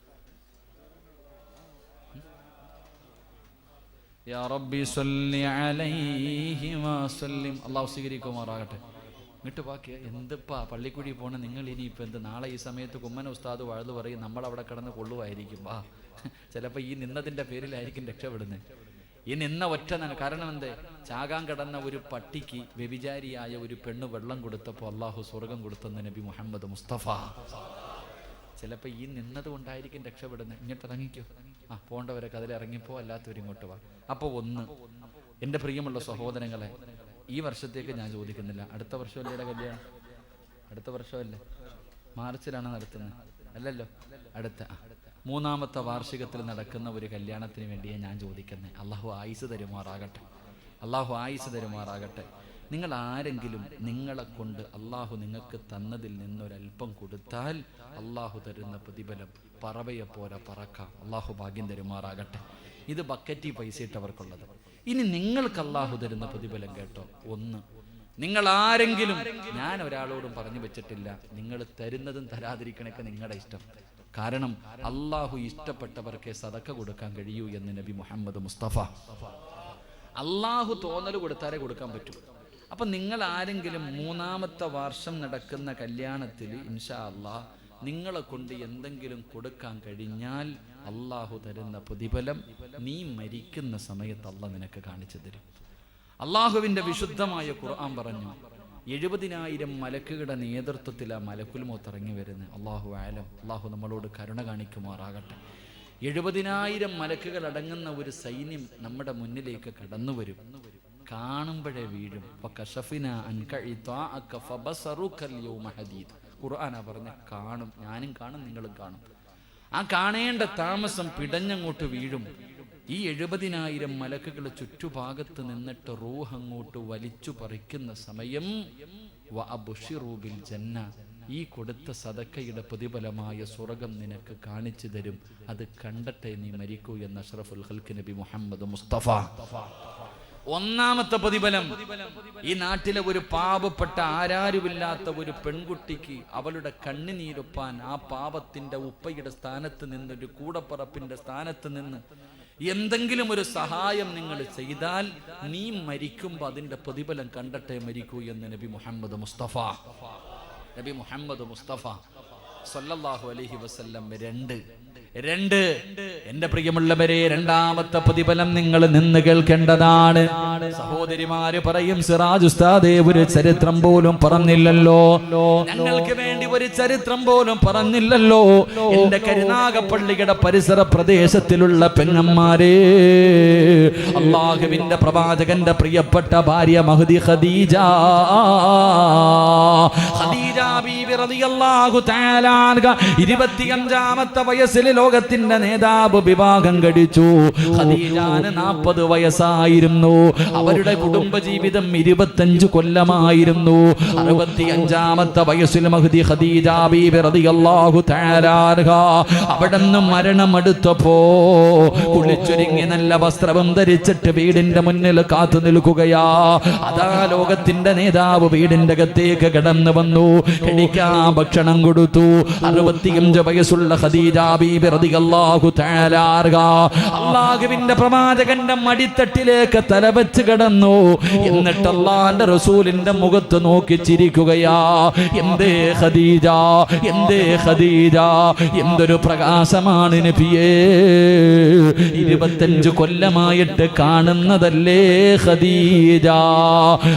യാ റബ്ബി സ്വല്ലി അലൈഹി വസല്ലം. അല്ലാഹു സ്വീകരിക്കുമാറാകട്ടെ. ഇങ്ങോട്ട് ബാക്കിയ എന്തിപ്പാ പള്ളിക്കുഴി പോണ നിങ്ങൾ ഇനിയിപ്പോൾ എന്ത്? നാളെ ഈ സമയത്ത് കുമ്മന ഉസ്താദ് വഴുതു പറയും, നമ്മളവിടെ കിടന്ന് കൊള്ളുമായിരിക്കും. ചിലപ്പോൾ ഈ നിന്നതിൻ്റെ പേരിലായിരിക്കും രക്ഷപ്പെടുന്നത്. ഈ നിന്ന ഒറ്റ കാരണം എന്തേ? ചാകാൻ കിടന്ന ഒരു പട്ടിക്ക് വ്യഭിചാരിയായ ഒരു പെണ്ണ് വെള്ളം കൊടുത്തപ്പോൾ അല്ലാഹു സ്വർഗം കൊടുത്തെന്ന് നബി മുഹമ്മദ് മുസ്തഫ. ചിലപ്പോൾ ഈ നിന്നത് കൊണ്ടായിരിക്കും രക്ഷപ്പെടുന്നത്. ഇങ്ങോട്ട് ഇറങ്ങിക്കോ. പോണ്ടവരൊക്കെ അതിലിറങ്ങിപ്പോ, അല്ലാത്തവർ ഇങ്ങോട്ട് വാ. അപ്പോൾ എൻ്റെ പ്രിയമുള്ള സഹോദരങ്ങളെ, ഈ വർഷത്തേക്ക് ഞാൻ ചോദിക്കുന്നില്ല. അടുത്ത വർഷമല്ലേ കല്യാണം? അടുത്ത വർഷമല്ലേ? മാർച്ചിലാണ് നടത്തുന്നത് അല്ലല്ലോ? അടുത്ത 3ാമത്തെ വാർഷികത്തിൽ നടക്കുന്ന ഒരു കല്യാണത്തിന് വേണ്ടിയാണ് ഞാൻ ചോദിക്കുന്നത്. അള്ളാഹു ആയുസ് തരുമാറാകട്ടെ. അള്ളാഹു ആയുസ് തരുമാറാകട്ടെ. നിങ്ങൾ ആരെങ്കിലും നിങ്ങളെ കൊണ്ട് അള്ളാഹു നിങ്ങൾക്ക് തന്നതിൽ നിന്നൊരൽപ്പം കൊടുത്താൽ അള്ളാഹു തരുന്ന പ്രതിഫലം പറവയെ പോലെ പറക്കാം. അള്ളാഹു ഭാഗ്യം തരുമാറാകട്ടെ. ഇത് ബക്കറ്റി പൈസ ഇട്ടവർക്കുള്ളത്. ഇനി നിങ്ങൾക്ക് അള്ളാഹു തരുന്ന പ്രതിഫലം കേട്ടോ. ഒന്ന്, നിങ്ങൾ ആരെങ്കിലും, ഞാൻ ഒരാളോടും പറഞ്ഞു വെച്ചിട്ടില്ല, നിങ്ങൾ തരുന്നതും തരാതിരിക്കണൊക്കെ നിങ്ങളുടെ ഇഷ്ടം. കാരണം അള്ളാഹു ഇഷ്ടപ്പെട്ടവർക്കേ സദക്ക കൊടുക്കാൻ കഴിയൂ എന്ന് നബി മുഹമ്മദ് മുസ്തഫ. അള്ളാഹു തോന്നൽ കൊടുത്താലേ കൊടുക്കാൻ പറ്റൂ. അപ്പൊ നിങ്ങൾ ആരെങ്കിലും 3-ാമത്തെ വർഷം നടക്കുന്ന കല്യാണത്തിൽ ഇൻഷാ അള്ളാഹ് നിങ്ങളെ കൊണ്ട് എന്തെങ്കിലും കൊടുക്കാൻ കഴിഞ്ഞാൽ അള്ളാഹു തരുന്ന പ്രതിഫലം നീ മരിക്കുന്ന സമയത്ത് അള്ളാഹ് നിനക്ക് കാണിച്ചു തരും. അള്ളാഹുവിന്റെ വിശുദ്ധമായ ഖുർആൻ പറഞ്ഞു, 70,000 മലക്കുകളുടെ നേതൃത്വത്തിൽ ആ മലക്കുൽ മൗത്ത് ഇറങ്ങി വരുന്നത്. അള്ളാഹു ആലം, അള്ളാഹു നമ്മളോട് കരുണ കാണിക്കുമാറാകട്ടെ. 70,000 മലക്കുകൾ അടങ്ങുന്ന ഒരു സൈന്യം നമ്മുടെ മുന്നിലേക്ക് കടന്നു വരും. കാണുമ്പോഴേ വീഴും. ഖുർആനാ പറഞ്ഞ കാണും, ഞാനും കാണും, നിങ്ങളും കാണും. ആ കാണേണ്ട താമസം പിടഞ്ഞങ്ങോട്ട് വീഴും. ഈ 70,000 മലക്കുകൾ ചുറ്റുഭാഗത്ത് നിന്നിട്ട് റൂഹ് അങ്ങോട്ട് വലിച്ചു പറിക്കുന്ന സമയം വഅബ്ശിറൂ ബിൽ ജന്ന, ഈ കൊടുത്ത സദക്കയുടെ പ്രതിഫലമായ സ്വർഗം നിനക്ക് കാണിച്ചു തരും. അത് കണ്ടട്ടെ നീ മരിക്കൂ എന്ന് അഷ്റഫുൽ ഖൽഖ് നബി മുഹമ്മദ് മുസ്തഫ. 1-ാമത്തെ പ്രതിഫലം, ഈ നാട്ടിലെ ഒരു പാവപ്പെട്ട ആരാരുമില്ലാത്ത ഒരു പെൺകുട്ടിക്ക് അവളുടെ കണ്ണുനീരൊപ്പാൻ ആ പാവത്തിന്റെ ഉപ്പയുടെ സ്ഥാനത്ത് നിന്ന്, ഒരു കൂടപ്പറപ്പിന്റെ സ്ഥാനത്ത് നിന്ന് എന്തെങ്കിലും ഒരു സഹായം നിങ്ങൾ ചെയ്താൽ നീ മരിക്കുമ്പോൾ അതിന്റെ പ്രതിഫലം കണ്ടട്ടെ മരിക്കൂ എന്ന് നബി മുഹമ്മദ് മുസ്തഫ. നബി മുഹമ്മദ് മുസ്തഫ സല്ലല്ലാഹു അലൈഹി വസല്ലം. രണ്ട് എന്റെ പ്രിയമുള്ളവരെ, 2-ാമത്തെ പ്രതിഫലം നിങ്ങൾ നിന്ന് കേൾക്കേണ്ടതാണ്. സഹോദരിമാര് പറയും, സിറാജ് ഉസ്താദേ ഒരു ചരിത്രം പോലും പറഞ്ഞില്ലല്ലോ, ഞങ്ങൾക്ക് വേണ്ടി ഒരു ചരിത്രം പോലും പറഞ്ഞില്ലല്ലോ. എന്റെ കരുനാഗപ്പള്ളിയുടെ പരിസര പ്രദേശത്തിലുള്ള പെങ്ങന്മാരെ, അള്ളാഹുവിന്റെ പ്രവാചകന്റെ പ്രിയപ്പെട്ട ഭാര്യ മഹ്ദി ഖദീജ ബീവി റളിയല്ലാഹു തആല അൻഹ 25-ാമത്തെ വയസ്സിൽ ലോകത്തിന്റെ നേതാവ് വിവാഹം കഴിച്ചു. ഖദീജാന് 40 വയസ്സായിരുന്നു. അവരുടെ കുടുംബജീവിതം 25 കൊല്ലമായിരുന്നു. 65-ാമത്തെ വയസ്സിൽ മഹ്ദി ഖദീജ ബീവി റളിയല്ലാഹു തആല അൻഹ അവിടുന്ന് മരണമെടുത്തപ്പോ കുളിച്ചൊരുങ്ങി നല്ല വസ്ത്രവും ധരിച്ചിട്ട് വീടിന്റെ മുന്നിൽ കാത്തു നിൽക്കുകയാ. അതാ ലോകത്തിന്റെ നേതാവ് വീടിന്റെ അകത്തേക്ക് കടന്നു വന്നു. കഴിക്കാൻ ഭക്ഷണം കൊടുത്തു. 65 വയസ്സുള്ള ഖദീജ ബീബി റളിയല്ലാഹു തആല അൻഹ അല്ലാഹുവിന്റെ പ്രവാചകന്റെ മടിത്തട്ടിലേക്ക് തലവെച്ച് കിടന്നു. എന്നിട്ട് അല്ലാഹുവിന്റെ റസൂലിന്റെ മുഖത്ത് നോക്കി ചിരിക്കുകയാ. എന്തേ ഖദീജ, എന്തേ ഖദീജ, എന്തൊരു പ്രകാശമാണ് നബിയേ, 25 കൊല്ലമായിട്ട് കാണുന്നതല്ലേ ഖദീജ.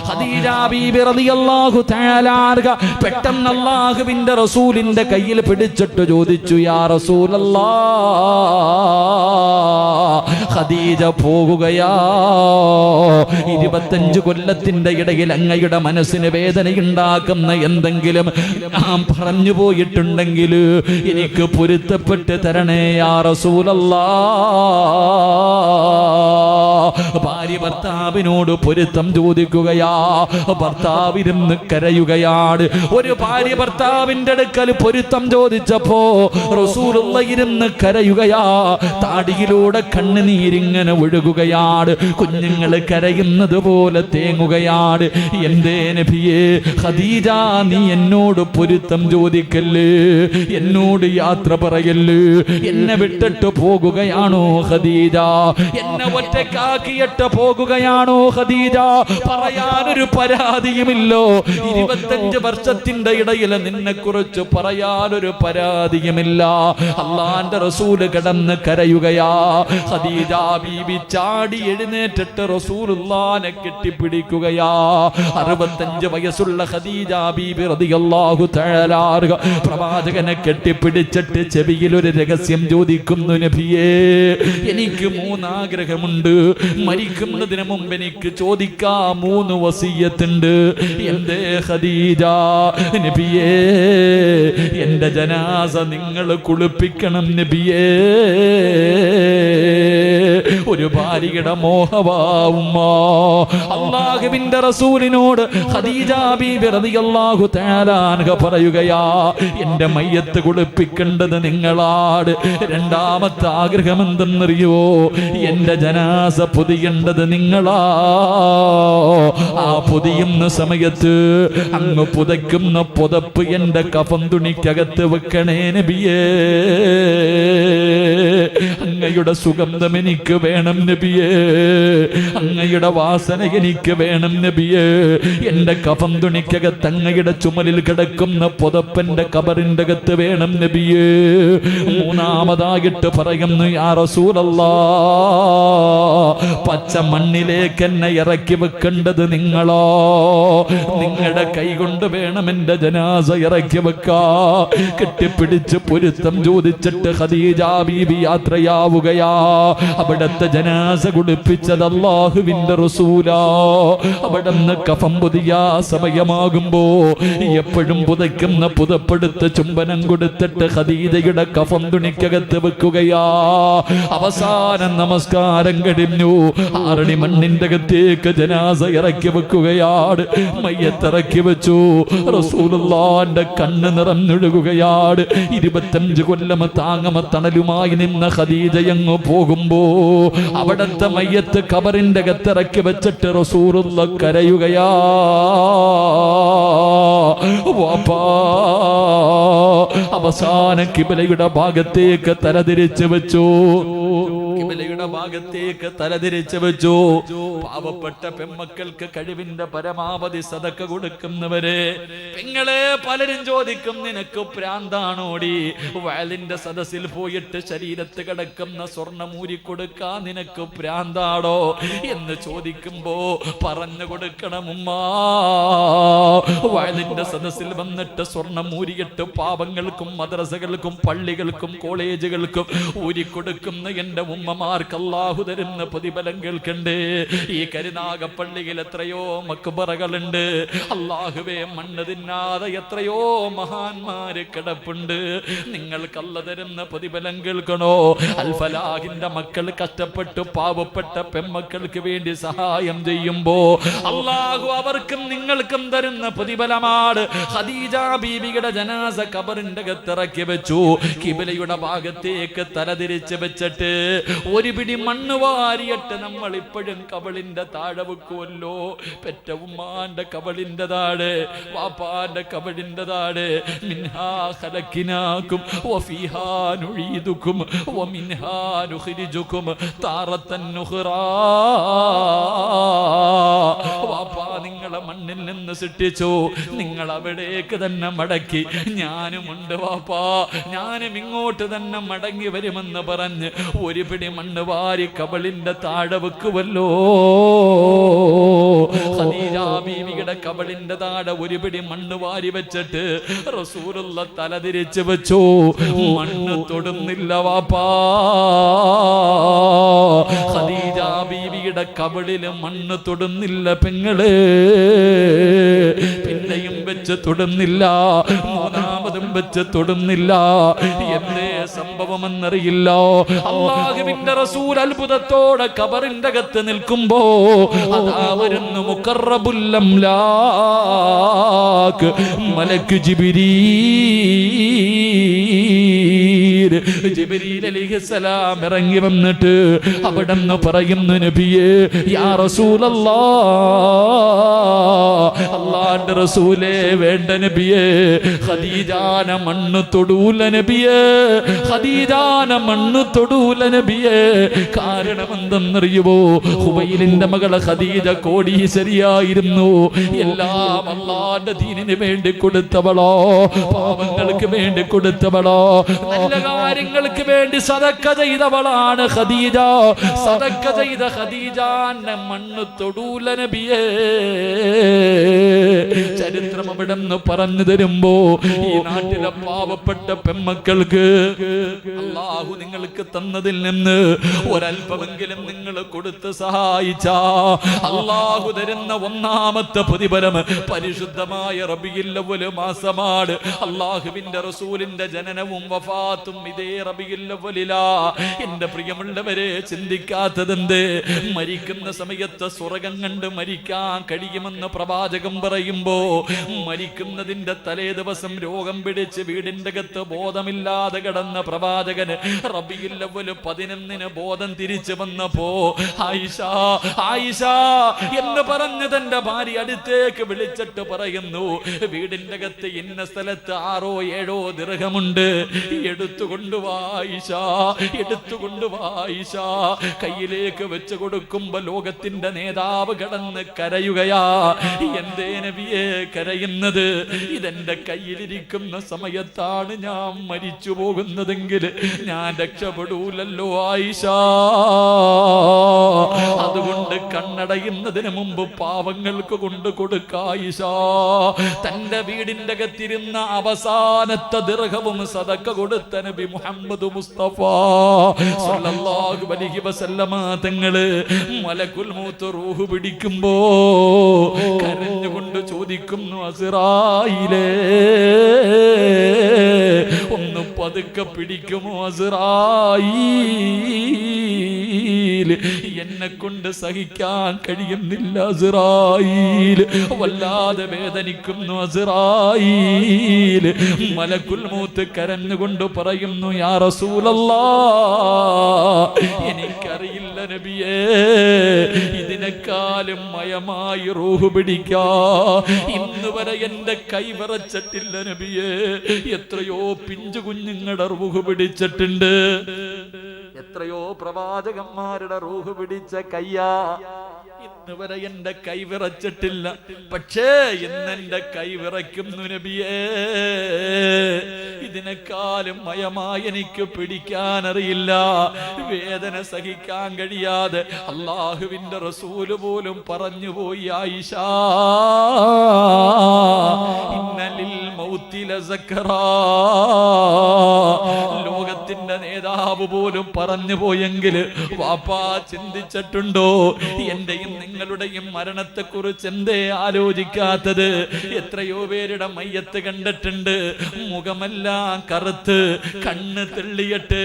ഖദീജ ബീബി റളിയല്ലാഹു തആല അൻഹ പെട്ടെന്ന് അല്ലാഹുവിന്റെ റസൂലിന്റെ കയ്യിൽ പിടിച്ചിട്ട് ചോദിച്ചു, യാ റസൂലല്ലാഹ്, ഖദീജ പോകുകയാ. 25 കൊല്ലത്തിന്റെ ഇടയിൽ അങ്ങയുടെ മനസ്സിന് വേദനയുണ്ടാക്കുന്ന എന്തെങ്കിലും ഞാൻ പറഞ്ഞു പോയിട്ടുണ്ടെങ്കിൽ എനിക്ക് പൊരുത്തപ്പെട്ട് തരണേ യാ റസൂലല്ലാഹ്. ഭാര്യ ഭർത്താവിനോട് പൊരുത്തം ചോദിക്കുകയാ. ഭർത്താവിരുന്ന് കരയുകയാണ്. ഒരു ഭാര്യ ഭർത്താവിന്റെ അടുക്കൽ പൊരുത്തം ചോദിച്ചപ്പോ റസൂലുള്ള ഇരുന്ന് കരയുകയാ. താടിയിലൂടെ കണ്ണുനീരിങ്ങനെ ഒഴുകുകയാണ്. കുഞ്ഞുങ്ങൾ കരയുന്നത് പോലെ തേങ്ങുകയാണ്. എന്തേ നബിയേ, ഖദീജ നീ എന്നോട് പൊരുത്തം ചോദിക്കല്ലേ, എന്നോട് യാത്ര പറയല്ലേ, എന്നെ വിട്ടിട്ട് പോകുകയാണോ ഖദീജ, എന്നെ ഒറ്റക്കാക്കിയിട്ട് പോകുകയാണോ ഖദീജ? പറയാനൊരു പരാതിയുമില്ലോ. 25 വർഷത്തിന്റെ ഇടയിൽ നിന്നെ കുറിച്ച് പറയാനൊരു പരാതിയുമില്ല. അള്ളാന്റെ റസൂല് കിടന്ന് കരയുകയാ. ഖദീജ ബീബി ചാടി എഴുന്നേറ്റിട്ട് റസൂലുള്ളാനെ കെട്ടിപ്പിടിക്കുകയാ. 65 വയസ്സുള്ള ഖദീജ ബീബി റളിയല്ലാഹു തആല അൻഹ പ്രവാചകനെ കെട്ടിപ്പിടിച്ചിട്ട് ചെവിയിൽ ഒരു രഹസ്യം ചോദിക്കുന്നു, നബിയേ എനിക്ക് 3 ആഗ്രഹമുണ്ട്. മരിക്കുന്നതിന് മുമ്പ് എനിക്ക് ചോദിക്കാൻ 3 വസിയത്തുണ്ട്. എന്തേ ഖദീജ നബിയേ, എന്റെ ജനാസ നിങ്ങൾ കുളിപ്പിക്കണം നബിയേ. ഒരു ഭാര്യയുടെ മോഹവാവുമ്മ. അല്ലാഹുവിന്റെ റസൂലിനോട് ഖദീജ ബീബി റളിയല്ലാഹു തആല അൻഹ പറയുകയാ, എന്റെ മയ്യത്ത് കുളിപ്പിക്കേണ്ടത് നിങ്ങളാണ്. രണ്ടാമത്തെ ആഗ്രഹം എന്തെന്നറിയോ? എന്റെ ജനാസ പൊതിയേണ്ടത് നിങ്ങളാ. ആ പൊതിയുന്ന സമയത്ത് അങ്ങ് പുതയ്ക്കുന്ന പുതപ്പ് എന്റെ കഫൻ തുണിക്കകത്ത് വെക്കണേ നബിയേ. അങ്ങയുടെ സുഗന്ധം എനിക്ക് വേണം നബിയേ. അങ്ങയുടെ വാസന എനിക്ക് വേണം നബിയേ. എന്റെ കഫൻ തുണിക്കകത്ത് അങ്ങയുടെ ചുമലിൽ കിടക്കുന്ന പുതപ്പന്റെ കബറിന്റെ അകത്ത് വേണം നബിയേ. മൂന്നാമതായിട്ട് പറയുന്നു, യാ റസൂലല്ലാഹ്, പച്ച മണ്ണിലേക്ക് എന്നെ ഇറക്കി വെക്കേണ്ടത് നിങ്ങളോ. നിങ്ങളുടെ കൈ കൊണ്ട് വേണം എന്റെ ജനാസ ഇറക്കി വെക്കാ. കെട്ടിപ്പിടിച്ച് പൊരുത്തം ചോദിച്ചിട്ട് ഖദീജ ബീബി യാത്രയാവുകയാ. അവിടത്തെ ജനാസ കുളിപ്പിച്ചത് അല്ലാഹുവിന്റെ റസൂലാ. അവിടുന്ന് കഫം പുതിയ സമയമാകുമ്പോ എപ്പോഴും പുതയ്ക്കുന്ന പുതപ്പെടുത്ത് ചുംബനം കൊടുത്തിട്ട് ഖദീജയുടെ കഫം തുണിക്കകത്ത് വെക്കുകയാ. അവസാന നമസ്കാരം കഴിഞ്ഞു. 6 അടി മണ്ണിന്റെ അകത്തേക്ക് ജനാസ ഇറക്കി വെക്കുകയാണ്. മയ്യത്തിറക്കി വെച്ചു. റസൂലുള്ളാഹിന്റെ കണ്ണ് നിറഞ്ഞൊഴുകുകയാണ്. 25 കൊല്ലം താങ്ങമ തണലുമായി നിന്ന ഖദീജയങ്ങ് പോകുമ്പോ അവിടത്തെ മയ്യത്ത് കബറിന്റെ അകത്തിറക്കി വെച്ചിട്ട് റസൂലുള്ളാഹ് കരയുകയാ. വാപ്പാ. അവസാന കിബിലയുടെ ഭാഗത്തേക്ക് തലതിരിച്ചു വെച്ചു. കിബിലയുടെ ഭാഗത്തേക്ക് തലതിരിച്ചു വെച്ചു. പാവപ്പെട്ട പെമ്മക്കൾക്ക് കഴിവിന്റെ പരമാവധി സദക്ക കൊടുക്കുന്നവരെ പെങ്ങളെ പലരും ചോദിക്കും, നിനക്ക് പ്രാന്താണോടി? വയലിന്റെ സദസ്സിൽ പോയിട്ട് ശരീരത്ത് കിടക്കുന്ന സ്വർണം ഊരിക്കൊടുക്കാൻ നിനക്ക് പ്രാന്താണോ എന്ന് ചോദിക്കുമ്പോ പറഞ്ഞു കൊടുക്കണം ഉമ്മാ. വയലിന്റെ സദസ്സിൽ വന്നിട്ട് സ്വർണം ഊരിയിട്ട് പാവങ്ങൾക്കും മദ്രസകൾക്കും പള്ളികൾക്കും കോളേജുകൾക്കും ഊരിക്കൊടുക്കുന്ന എന്റെ ഉമ്മമാർക്ക് അല്ലാഹു തരുന്ന പ്രതിഫലം കേൾക്കണ്ടേ? ഈ കരുനാഗപ്പള്ളിയിൽ എത്രയോ മക്ബറകളുണ്ട്. അല്ലാഹുവേ, മണ്ണ് തിന്നാതെ എത്രയോ മഹാന്മാര് കിടപ്പുണ്ട്. നിങ്ങൾക്ക് അല്ലാഹു തരുന്ന പ്രതിഫലം കേൾക്കണോ? അൽ ഫലാഹിന്റെ മക്കൾ കഷ്ടപ്പെട്ട് പാവപ്പെട്ട പെമ്മക്കൾക്ക് വേണ്ടി സഹായം ചെയ്യുമ്പോ അല്ലാഹു അവർക്കും നിങ്ങൾക്കും തരുന്ന പ്രതിഫലമാണ്. ഖദീജ ബീബിയുടെ ജനാസ ഖബറിന്റെ അകത്തിറക്കി വെച്ചു. കിബിലയുടെ ഭാഗത്തേക്ക് തലതിരിച്ച് വെച്ചിട്ട് ഒരു പിടി മണ്ണ് വാരിയിട്ട് നമ്മൾ ഇപ്പോഴും കബളിന്റെ താഴെ വെക്കുമല്ലോ. പെറ്റ ഉമ്മാന്റെ കബളിന്റെ താഴെ, വാപ്പാന്റെ കബളിന്റെ താഴെ. മിൻഹാ ഖലഖനാകും വഫീഹാ നുഈദുകും വമിൻഹാ നുഖ്രിജുകും താറത്തൻ നുഖ്റാ. വാപ്പാ, നിങ്ങളെ മണ്ണിൽ നിന്ന് സൃഷ്ടിച്ചു, നിങ്ങൾ അവിടേക്ക് തന്നെ മടക്കി. ഞാനുമുണ്ട് വാപ്പാ, ഞാനും ഇങ്ങോട്ട് തന്നെ മടങ്ങി വരുമെന്ന് പറഞ്ഞ് ഒരു പിടി മണ്ണ് വാരി കബളിന്റെ താഴെ വെക്കുവല്ലോ. ഖദീജ ബീവിയുടെ കബളിന്റെ താഴെ ഒരു പിടി മണ്ണ് വാരി വെച്ചിട്ട് റസൂലുള്ളാഹ് തലതിരിച്ച് വെച്ചു. മണ്ണ് തൊടുന്നില്ല വാപ്പാ. ഖദീജ ബീവിയുടെ കബളില് മണ്ണ് തൊടുന്നില്ല പെങ്ങളെ. പിന്നെയും വെച്ച് തൊടുന്നില്ല, മൂന്നാമതും വെച്ച് തൊടുന്നില്ല. എന്തേ സംഭവമെന്നറിയില്ല. അല്ലാഹുവിന്റെ റസൂൽ അത്ഭുതത്തോടെ കബറിന്റെ അകത്ത് നിൽക്കുമ്പോ അതാ വരുന്നു മുഖറബുൽ അംലാക്ക് മലക്ക് ജിബ്രീൽ. ജിബ്രീൽ അലൈഹിസ്സലാം ഇറങ്ങി വന്നിട്ട് അവിടെന്ന് പറയുന്നു, നബിയേ, യാ റസൂലല്ലാഹ്, അല്ലാഹുവിന്റെ റസൂലേ, വേണ്ട നബിയേ, ഖദീജാന മണ്ണ് തൊടൂല നബിയേ, ഖദീജാന മണ്ണ് തൊടൂല നബിയേ. കാരണം എന്തെന്നറിയുമോ? ഹുബൈലിന്റെ മകള് ഖദീജ കോടീശ്വരിയായിരുന്നു. എല്ലാം അല്ലാഹുവിന്റെ ദീനിന് വേണ്ടി കൊടുത്തവളോ, പാവങ്ങൾക്ക് വേണ്ടി കൊടുത്തവളോ, നല്ല കാര്യങ്ങൾക്ക് വേണ്ടി സദക്ക ചെയ്തവളാണ് ഖദീജ. സദക്ക ചെയ്ത ഖദീജാന്റെ മണ്ണ് തൊടൂല നബിയേ. ചരിത്രം അവിടെ നിന്ന് പറഞ്ഞു തരുമ്പോ ഈ നാട്ടിലെ പാവപ്പെട്ട പെമ്മക്കൾക്ക് അല്ലാഹു നിങ്ങൾക്ക് തന്നതിൽ നിന്ന് ഒരല്പമെങ്കിലും നിങ്ങൾ കൊടുത്ത് സഹായിച്ച അല്ലാഹു തരുന്ന ഒന്നാമത്തെ പ്രതിഫലം പരിശുദ്ധമായ റബീഉൽ അവ്വൽ മാസമാണ്. അല്ലാഹുവിന്റെ റസൂലിന്റെ ജനനവും വഫാത്തും ഇതേ റബീഉൽ അവ്വലിലാ. എന്റെ പ്രിയമുള്ളവരെ, ചിന്തിക്കാത്തതെന്ത്? മരിക്കുന്ന സമയത്ത് സ്വർഗം കണ്ട് മരിക്കാൻ കഴിയുമെന്ന് പ്രവാചകൻ പറയുമ്പോ മരിക്കുന്നതിന്റെ തലേ ദിവസം രോഗം പിടിച്ച് വീടിന്റെ അകത്ത് ബോധമില്ലാതെ കിടന്ന പ്രവാചകന് റബീഉൽ അവ്വൽ 11 ബോധം തിരിച്ചു വന്നപ്പോ ആയിഷ ആയിഷ എന്ന് പറഞ്ഞ് തന്റെ ഭാര്യ അടുത്തേക്ക് വിളിച്ചിട്ട് പറയുന്നു, വീടിന്റെ അകത്ത് ഇന്ന സ്ഥലത്ത് 6 or 7 ദിർഹമുണ്ട്, എടുത്തുകൊണ്ടുവാ ആയിഷ, എടുത്തുകൊണ്ടുവാ ആയിഷ. കയ്യിലേക്ക് വെച്ച് കൊടുക്കുമ്പോ ലോകത്തിന്റെ നേതാവ് കടന്ന് കരയുകയാ. എന്തേ നബിയെ കരയുന്നത്? ഇതെന്റെ കയ്യിലിരിക്കുന്ന സമയത്താണ് ഞാൻ മരിച്ചു പോകുന്നതെങ്കിൽ ഞാൻ രക്ഷപ്പെടൂലല്ലോ ആയിഷ. അതുകൊണ്ട് കണ്ണടയുന്നതിന് മുമ്പ് പാവങ്ങൾക്ക് കൊണ്ട് കൊടുക്കായിഷ. തന്റെ വീടിന്റെ അകത്തിരുന്ന അവസാനത്തെ ദിർഹവും സദക്ക കൊടുത്ത നബി മുഹമ്മദ് മുസ്തഫ സല്ലല്ലാഹു അലൈഹി വസല്ലമ തങ്ങള് മലക്കുൽ മൗത്ത് റൂഹ് പിടിക്കുമ്പോ കരഞ്ഞുകൊണ്ട് ചോദിക്കുന്നു, അസ്റായിലേ ഒന്ന് പതുക്കെ പിടിക്കുമോ അസ്റായീൽ, എന്നെ കൊണ്ട് സഹിക്കാൻ കഴിയുന്നില്ല അസ്റായീൽ, വല്ലാതെ വേദനിക്കുന്നു അസ്റായീൽ. മലക്കുൽ മൗത്ത് കരഞ്ഞുകൊണ്ട് പറയുന്നു, യാ റസൂലല്ലാഹ്, എനിക്കറിയില്ല നബിയേ, ഇതിനേക്കാളും മയമായി റൂഹ് പിടിക്കാ ഇന്ന് വരെ എന്റെ കൈ വിറച്ചിട്ടില്ല നബിയേ. എത്രയോ പിഞ്ചു കുഞ്ഞുങ്ങളുടെ റൂഹ് പിടിച്ചിട്ടുണ്ട്, എത്രയോ പ്രവാചകന്മാരുടെ റൂഹ് പിടിച്ച കയ്യാ. ഇന്ന് വരെ എന്റെ കൈ വിറച്ചിട്ടില്ല, പക്ഷേ ഇന്ന് എന്റെ കൈ വിറയ്ക്കുന്നു നബിയേ. ഇതിനേക്കാളും മയമായി എനിക്ക് പിടിക്കാനറിയില്ല, വേദന സഹിക്കാൻ കഴിയാതെ അല്ലാഹുവിന്റെ റസൂല് പോലും പറഞ്ഞു പോയി, ആയിഷ ഇന്നലിൽ മൗതി ലസക്കറാ. ലോകത്തിന്റെ നേതാവ് പോലും പറഞ്ഞു പോയെങ്കിൽ വാപ്പാ ചിന്തിച്ചിട്ടുണ്ടോ? എന്റെയും നിങ്ങളുടെയും മരണത്തെ കുറിച്ച് എന്തേ ആലോചിക്കാത്തത്? എത്രയോ പേരുടെ മയ്യത്ത് കണ്ടിട്ടുണ്ട്, മുഖമെല്ലാം കറുത്ത്, കണ്ണ് തെള്ളിയിട്ട്,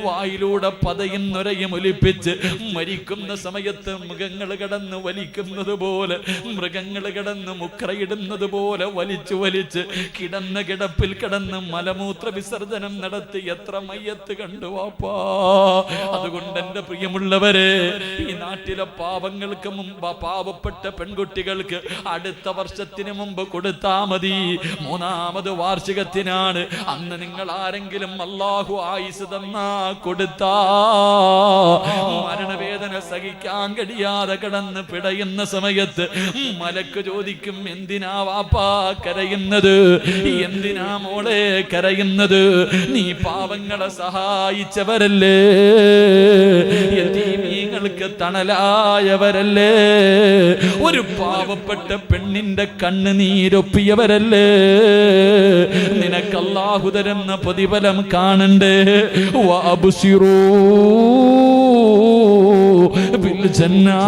വായിലൂടെ പതയും നുരയും ഒലിപ്പിച്ച് മരിക്കുന്ന സമയത്ത് മൃഗങ്ങൾ കിടന്ന് വലിക്കുന്നത് പോലെ, മൃഗങ്ങൾ കിടന്ന് മുക്രയിടുന്നത് പോലെ വലിച്ചു വലിച്ച് കിടന്ന കിടപ്പിൽ കിടന്ന് മലമൂത്ര വിസർജനം നടത്തി എത്ര മയ്യത്ത് കണ്ടു വാപ്പാ. അതുകൊണ്ട് എന്റെ പ്രിയമുള്ളവരെ, ഈ നാട്ടിലെ പാവങ്ങൾക്ക് മുമ്പ്, പാവപ്പെട്ട പെൺകുട്ടികൾക്ക് അടുത്ത വർഷത്തിന് മുമ്പ് കൊടുത്താ മതി. 3ാമത് വാർഷികത്തിനാണ്. അന്ന് നിങ്ങൾ ആരെങ്കിലും അല്ലാഹു ആയുസ് തന്നാ കൊടുത്താ, മരണവേദന സഹിക്കാൻ കഴിയാതെ കിടന്ന് പിടയുന്ന സമയത്ത് മലക്ക് ചോദിക്കും, എന്തിനാ വാപ്പാ കരയുന്നത്? എന്തിനാ മോളെ കരയുന്നത്? നീ പാവങ്ങളെ സഹായിച്ചവരല്ലേ, യതീമീങ്ങൾക്ക് തണലായവരല്ലേ, ഒരു പാവപ്പെട്ട പെണ്ണിന്റെ കണ്ണ് നീരൊപ്പിയവരല്ലേ. നിനക്ക് അല്ലാഹു തരുന്ന പ്രതിഫലം കാണണ്ടേ? വഅബ്ശിറൂ ബിൽ ജന്നാ,